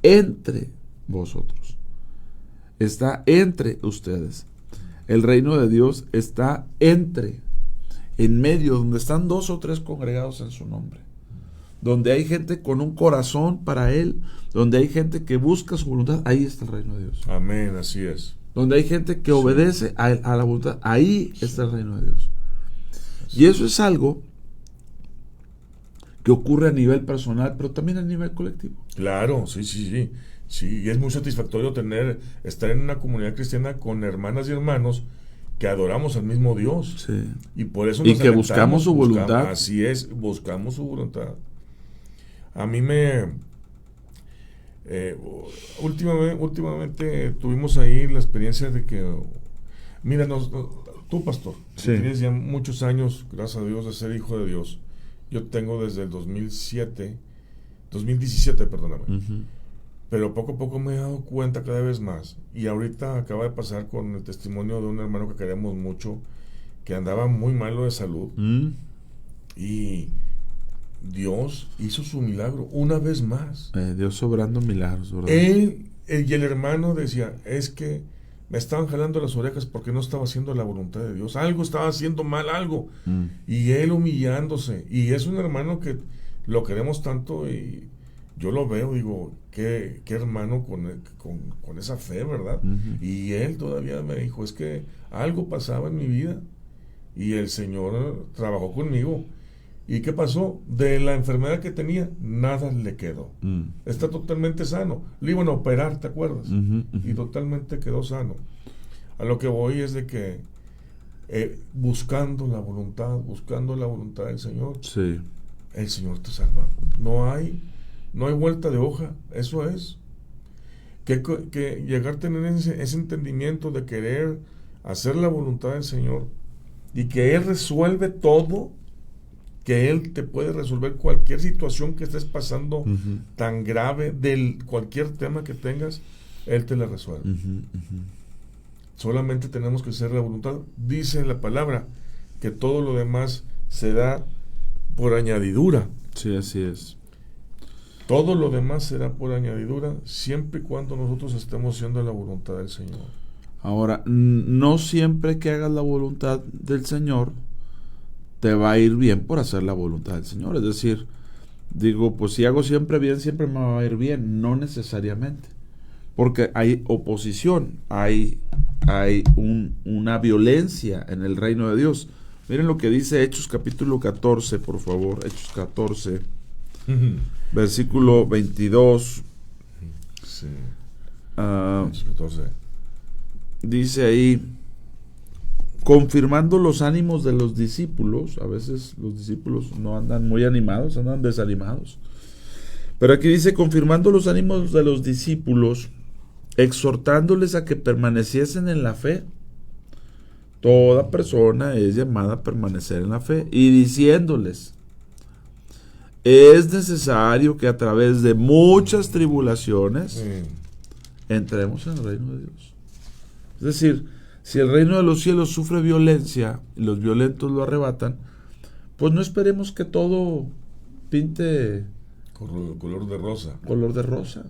Q: entre vosotros. Está entre ustedes. El reino de Dios está en medio, donde están 2 o 3 congregados en su nombre. Donde hay gente con un corazón para Él, donde hay gente que busca su voluntad, ahí está el reino de Dios.
R: Amén, así es.
Q: Donde hay gente que obedece a la voluntad, ahí está el reino de Dios. Y eso es algo que ocurre a nivel personal, pero también a nivel colectivo.
R: Claro, sí, y es muy satisfactorio estar en una comunidad cristiana con hermanas y hermanos que adoramos al mismo Dios.
Q: Sí.
R: Y por eso
Q: y que buscamos su voluntad.
R: Así es, buscamos su voluntad. A mí últimamente tuvimos ahí la experiencia de que, mira, tú, pastor, tienes ya muchos años, gracias a Dios, de ser hijo de Dios. Yo tengo desde el 2017, perdóname. Pero poco a poco me he dado cuenta cada vez más. Y ahorita acaba de pasar con el testimonio de un hermano que queremos mucho, que andaba muy malo de salud. Y Dios hizo su milagro una vez más.
Q: Dios obrando milagros, ¿verdad?
R: Él y el hermano decía, es que me estaban jalando las orejas porque no estaba haciendo la voluntad de Dios. Algo estaba haciendo mal, algo. Y él humillándose. Y es un hermano que lo queremos tanto y yo lo veo, digo, qué hermano con esa fe, ¿verdad? Y él todavía me dijo, es que algo pasaba en mi vida y el Señor trabajó conmigo. ¿Y qué pasó? De la enfermedad que tenía, nada le quedó. Está totalmente sano. Le iban a operar, ¿te acuerdas? Y totalmente quedó sano. A lo que voy es de que buscando la voluntad del Señor,
Q: sí,
R: el Señor te salva. No hay vuelta de hoja, eso es. Que llegar a tener ese entendimiento de querer hacer la voluntad del Señor y que Él resuelve todo, que Él te puede resolver cualquier situación que estés pasando tan grave, del cualquier tema que tengas, Él te la resuelve. Solamente tenemos que hacer la voluntad. Dice la palabra que todo lo demás se da por añadidura.
Q: Sí, así es.
R: Todo lo demás será por añadidura, siempre y cuando nosotros estemos haciendo la voluntad del Señor.
Q: Ahora, no siempre que hagas la voluntad del Señor te va a ir bien por hacer la voluntad del Señor. Es decir, digo, pues si hago siempre bien, siempre me va a ir bien. No necesariamente. Porque hay oposición, hay una violencia en el reino de Dios. Miren lo que dice Hechos capítulo 14, por favor. Hechos 14, versículo 22.
R: Sí. Hechos 14.
Q: Dice ahí, confirmando los ánimos de los discípulos. A veces los discípulos no andan muy animados, andan desanimados. Pero aquí dice, confirmando los ánimos de los discípulos, exhortándoles a que permaneciesen en la fe. Toda persona es llamada a permanecer en la fe. Y diciéndoles, es necesario que a través de muchas tribulaciones entremos en el reino de Dios. Es decir, si el reino de los cielos sufre violencia y los violentos lo arrebatan, pues no esperemos que todo pinte
R: color de rosa.
Q: Color de rosa.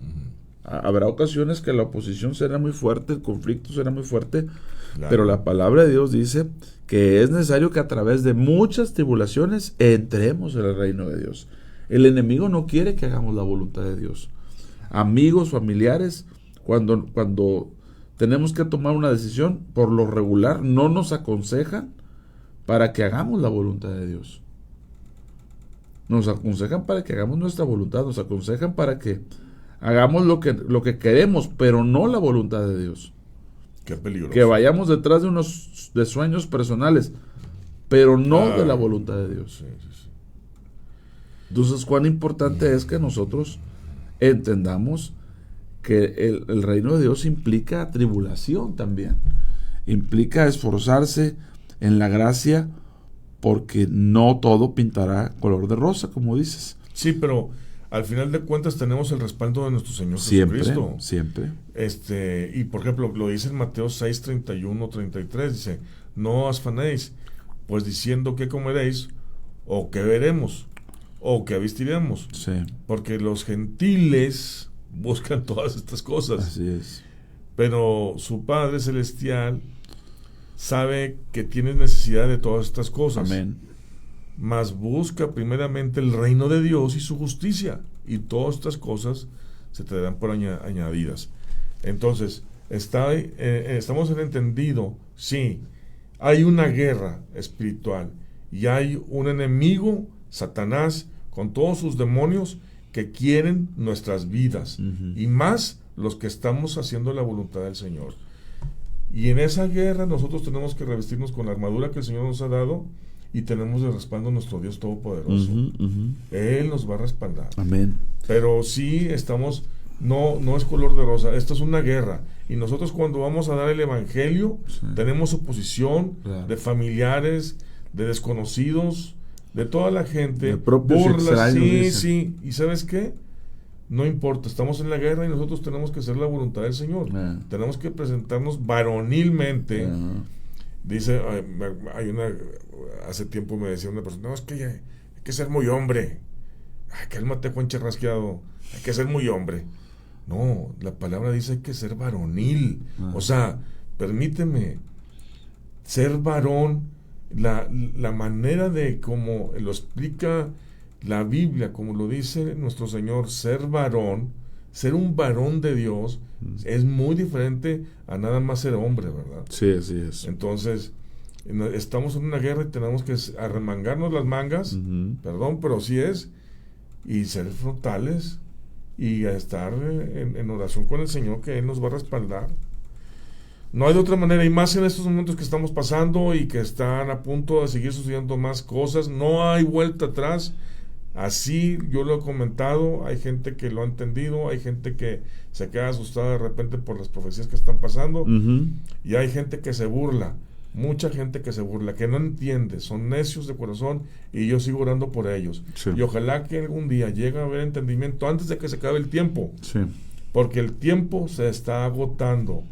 Q: Habrá ocasiones que la oposición será muy fuerte, el conflicto será muy fuerte, claro, pero la palabra de Dios dice que es necesario que a través de muchas tribulaciones entremos en el reino de Dios. El enemigo no quiere que hagamos la voluntad de Dios. Amigos, familiares, cuando tenemos que tomar una decisión, por lo regular no nos aconsejan para que hagamos la voluntad de Dios. Nos aconsejan para que hagamos nuestra voluntad, nos aconsejan para que hagamos lo que queremos, pero no la voluntad de Dios.
R: Qué peligroso.
Q: Que vayamos detrás de sueños personales, pero no de la voluntad de Dios.
R: Sí.
Q: Entonces, cuán importante es que nosotros entendamos que el reino de Dios implica tribulación también. Implica esforzarse en la gracia, porque no todo pintará color de rosa, como dices.
R: Sí, pero al final de cuentas tenemos el respaldo de nuestro Señor
Q: Jesucristo.
R: Siempre. Y por ejemplo, lo dice en Mateo 6, 31, 33, dice, no os afanéis, pues diciendo qué comeréis, o qué veremos, o qué vestiremos.
Q: Sí.
R: Porque los gentiles buscan todas estas cosas.
Q: Así es.
R: Pero su Padre Celestial sabe que tienes necesidad de todas estas cosas.
Q: Amén.
R: Mas busca primeramente el reino de Dios y su justicia, y todas estas cosas se te dan por añadidas. Entonces, estamos en entendido, sí, hay una guerra espiritual y hay un enemigo, Satanás, con todos sus demonios que quieren nuestras vidas, y más los que estamos haciendo la voluntad del Señor. Y en esa guerra nosotros tenemos que revestirnos con la armadura que el Señor nos ha dado, y tenemos de respaldo a nuestro Dios Todopoderoso. Él nos va a respaldar.
Q: Amén.
R: Pero sí estamos, no es color de rosa, esto es una guerra. Y nosotros cuando vamos a dar el Evangelio, tenemos oposición, claro, de familiares, de desconocidos, de toda la gente,
Q: de burlas,
R: sí. ¿Y sabes qué? No importa, estamos en la guerra y nosotros tenemos que hacer la voluntad del Señor. Tenemos que presentarnos varonilmente. Dice, hace tiempo me decía una persona, no, es que hay que ser muy hombre. Ay, cálmate, Juan Charrasqueado, hay que ser muy hombre. No, la palabra dice hay que ser varonil. O sea, permíteme, ser varón, la manera de como lo explica la Biblia, como lo dice nuestro Señor, ser varón, ser un varón de Dios, es muy diferente a nada más ser hombre, ¿verdad?
Q: Sí, así es.
R: Entonces, estamos en una guerra y tenemos que arremangarnos las mangas, perdón, pero sí es, y ser frontales, y a estar en oración con el Señor, que Él nos va a respaldar. No hay de otra manera, y más en estos momentos que estamos pasando y que están a punto de seguir sucediendo más cosas, no hay vuelta atrás. Así yo lo he comentado, hay gente que lo ha entendido, hay gente que se queda asustada de repente por las profecías que están pasando, y hay gente que se burla, mucha gente que se burla, que no entiende, son necios de corazón, y yo sigo orando por ellos. Sí. Y ojalá que algún día llegue a haber entendimiento antes de que se acabe el tiempo, porque el tiempo se está agotando.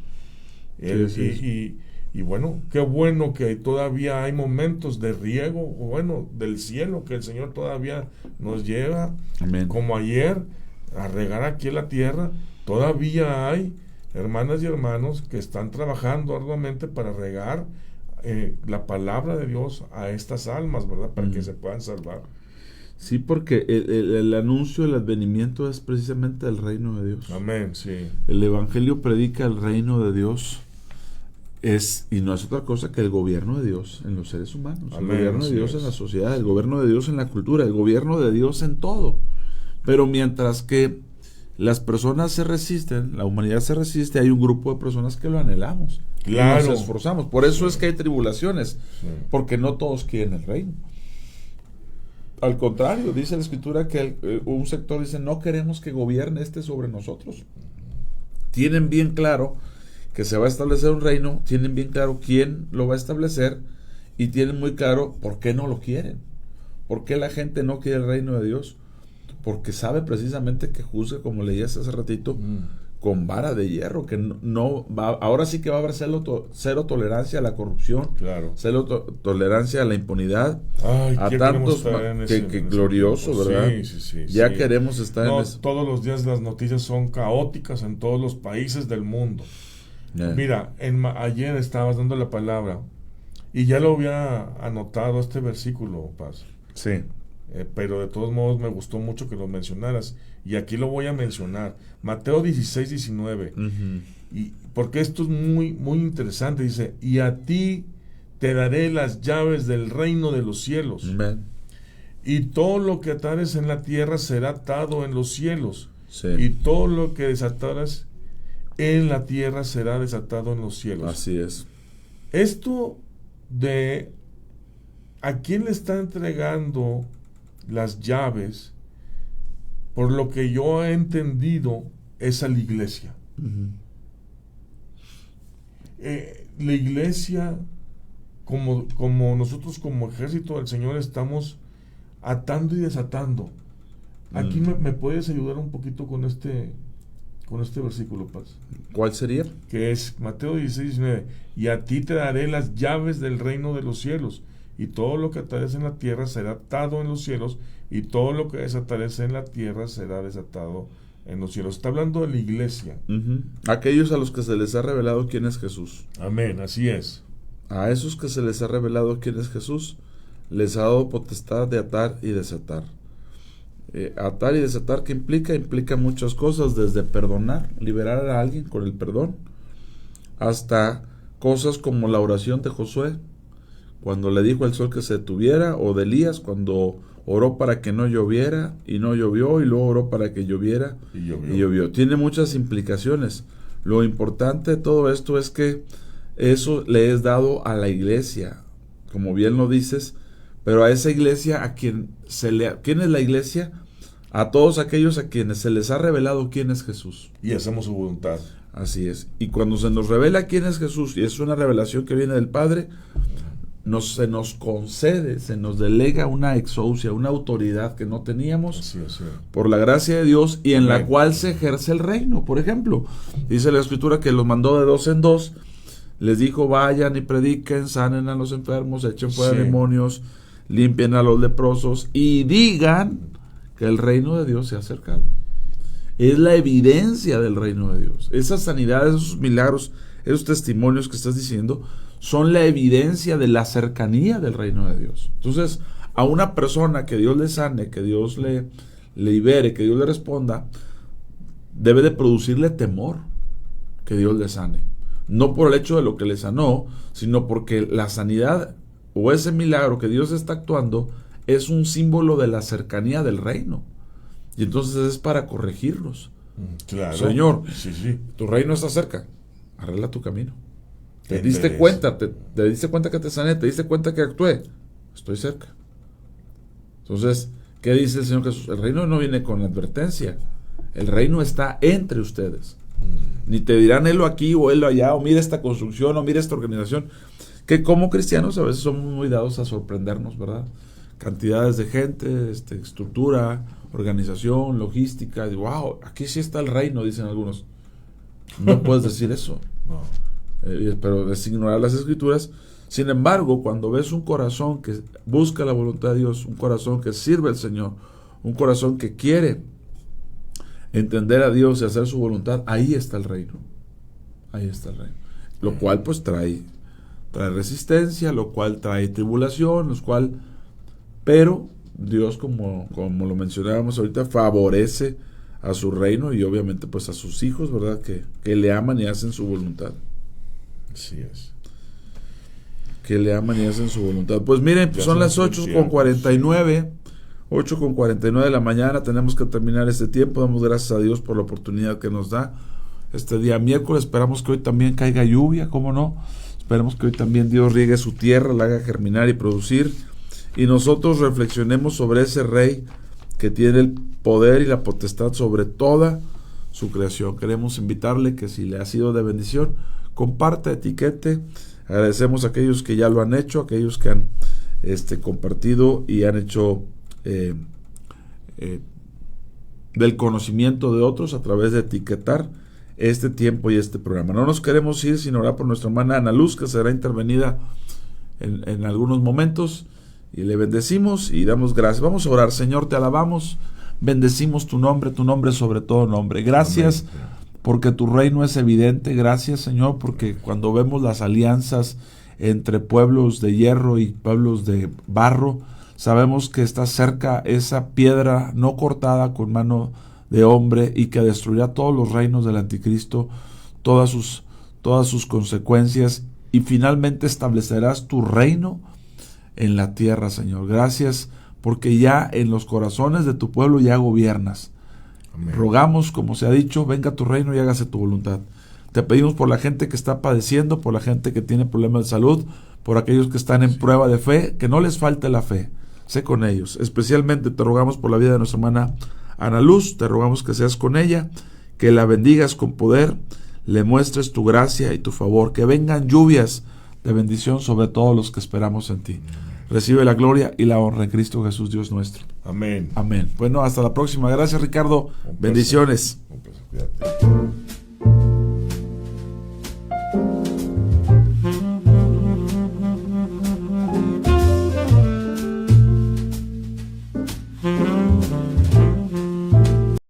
R: Y bueno, qué bueno que todavía hay momentos de riego, bueno, del cielo, que el Señor todavía nos lleva, como ayer, a regar aquí en la tierra. Todavía hay hermanas y hermanos que están trabajando arduamente para regar la palabra de Dios a estas almas, ¿verdad? Para que se puedan salvar.
Q: Sí, porque el anuncio del advenimiento es precisamente el reino de Dios.
R: Amén, sí.
Q: El Evangelio predica el reino de Dios. Y no es otra cosa que el gobierno de Dios en los seres humanos, el gobierno de Dios en la sociedad, el gobierno de Dios en la cultura, el gobierno de Dios en todo. Pero mientras que las personas se resisten, la humanidad se resiste, hay un grupo de personas que lo anhelamos,
R: claro,
Q: nos esforzamos. Por eso es que hay tribulaciones, porque no todos quieren el reino. Al contrario, dice la Escritura que un sector dice, no queremos que gobierne sobre nosotros. Tienen bien claro que se va a establecer un reino, tienen bien claro quién lo va a establecer y tienen muy claro por qué no lo quieren. ¿Por qué la gente no quiere el reino de Dios? Porque sabe precisamente que juzga, como leías hace ratito, con vara de hierro, que no va, ahora sí que va a haber cero tolerancia a la corrupción, cero tolerancia a la impunidad.
R: Ay,
Q: a tantos que glorioso, ¿verdad?
R: Sí,
Q: ya queremos estar en eso.
R: Todos los días las noticias son caóticas en todos los países del mundo. Mira, ayer estabas dando la palabra y ya lo había anotado este versículo, Paz.
Q: Sí.
R: Pero de todos modos me gustó mucho que lo mencionaras y aquí lo voy a mencionar. Mateo 16, 19. Y porque esto es muy, muy interesante. Dice, y a ti te daré las llaves del reino de los cielos. Y todo lo que atares en la tierra será atado en los cielos. Y todo lo que desatares en la tierra será desatado en los cielos.
Q: Así es.
R: Esto de a quién le está entregando las llaves, por lo que yo he entendido, es a la iglesia. La iglesia, como nosotros como ejército del Señor, estamos atando y desatando. Aquí me puedes ayudar un poquito con este versículo, Paz.
Q: ¿Cuál sería?
R: Que es Mateo 16, 19. Y a ti te daré las llaves del reino de los cielos, y todo lo que atares en la tierra será atado en los cielos, y todo lo que desatares en la tierra será desatado en los cielos. Está hablando de la iglesia.
Q: Aquellos a los que se les ha revelado quién es Jesús.
R: Amén, así es.
Q: A esos que se les ha revelado quién es Jesús, les ha dado potestad de atar y desatar. Atar y desatar, ¿qué implica? Implica muchas cosas, desde perdonar, liberar a alguien con el perdón, hasta cosas como la oración de Josué, cuando le dijo al sol que se detuviera, o de Elías, cuando oró para que no lloviera y no llovió, y luego oró para que lloviera y llovió. Tiene muchas implicaciones. Lo importante de todo esto es que eso le es dado a la iglesia, como bien lo dices, pero a esa iglesia a quien ¿quién es la iglesia? A todos aquellos a quienes se les ha revelado quién es Jesús.
R: Y hacemos su voluntad.
Q: Así es. Y cuando se nos revela quién es Jesús, y es una revelación que viene del Padre, se nos concede, se nos delega una exousia, una autoridad que no teníamos por la gracia de Dios, y en la cual se ejerce el reino. Por ejemplo, dice la Escritura que los mandó de 2 en 2, les dijo, vayan y prediquen, sanen a los enfermos, echen fuera demonios, limpien a los leprosos y digan que el reino de Dios se ha acercado. Es la evidencia del reino de Dios. Esas sanidades, esos milagros, esos testimonios que estás diciendo son la evidencia de la cercanía del reino de Dios. Entonces, a una persona que Dios le sane, que Dios le libere, que Dios le responda, debe de producirle temor que Dios le sane. No por el hecho de lo que le sanó, sino porque la sanidad o ese milagro que Dios está actuando es un símbolo de la cercanía del reino. Y entonces es para corregirlos.
R: Claro.
Q: Señor,
R: sí.
Q: Tu reino está cerca. Arregla tu camino. Te diste cuenta que te sané, te diste cuenta que actué. Estoy cerca. Entonces, ¿qué dice el Señor Jesús? El reino no viene con advertencia. El reino está entre ustedes. Ni te dirán helo aquí o helo allá, o mira esta construcción, o mira esta organización. Que como cristianos a veces somos muy dados a sorprendernos, ¿verdad? Cantidades de gente, estructura, organización, logística. Y wow, aquí sí está el reino, dicen algunos. No puedes decir eso.
R: No.
Q: Pero es ignorar las escrituras. Sin embargo, cuando ves un corazón que busca la voluntad de Dios, un corazón que sirve al Señor, un corazón que quiere entender a Dios y hacer su voluntad, ahí está el reino. Ahí está el reino. Lo cual pues trae resistencia, lo cual trae tribulación, pero Dios, como lo mencionábamos ahorita, favorece a su reino y obviamente pues a sus hijos, ¿verdad? Que le aman y hacen su voluntad.
R: Así es.
Q: Que le aman y hacen su voluntad. Pues miren, pues son las 8:49. 8:49 de la mañana. Tenemos que terminar este tiempo. Damos gracias a Dios por la oportunidad que nos da este día miércoles. Esperamos que hoy también caiga lluvia, ¿cómo no? Esperemos que hoy también Dios riegue su tierra, la haga germinar y producir. Y nosotros reflexionemos sobre ese Rey que tiene el poder y la potestad sobre toda su creación. Queremos invitarle que si le ha sido de bendición, comparta, etiquete. Agradecemos a aquellos que ya lo han hecho, aquellos que han compartido y han hecho del conocimiento de otros a través de etiquetar este tiempo y este programa. No nos queremos ir sin orar por nuestra hermana Ana Luz, que será intervenida en algunos momentos, y le bendecimos y damos gracias. Vamos a orar. Señor, te alabamos, bendecimos tu nombre sobre todo nombre. Gracias. Amén. Porque tu reino es evidente. Gracias, Señor, porque cuando vemos las alianzas entre pueblos de hierro y pueblos de barro, sabemos que está cerca esa piedra no cortada con mano de hombre y que destruirá todos los reinos del anticristo, todas sus consecuencias, y finalmente establecerás tu reino en la tierra, Señor. Gracias porque ya en los corazones de tu pueblo ya gobiernas. Amén. Rogamos, como se ha dicho, venga tu reino y hágase tu voluntad. Te pedimos por la gente que está padeciendo, por la gente que tiene problemas de salud, por aquellos que están en prueba de fe, que no les falte la fe. Sé con ellos. Especialmente te rogamos por la vida de nuestra hermana Ana Luz. Te rogamos que seas con ella, que la bendigas con poder, le muestres tu gracia y tu favor, que vengan lluvias de bendición sobre todos los que esperamos en ti. Recibe la gloria y la honra en Cristo Jesús, Dios nuestro.
R: Amén.
Q: Amén. Bueno, hasta la próxima. Gracias, Ricardo. Bendiciones.
R: Un placer. Cuídate.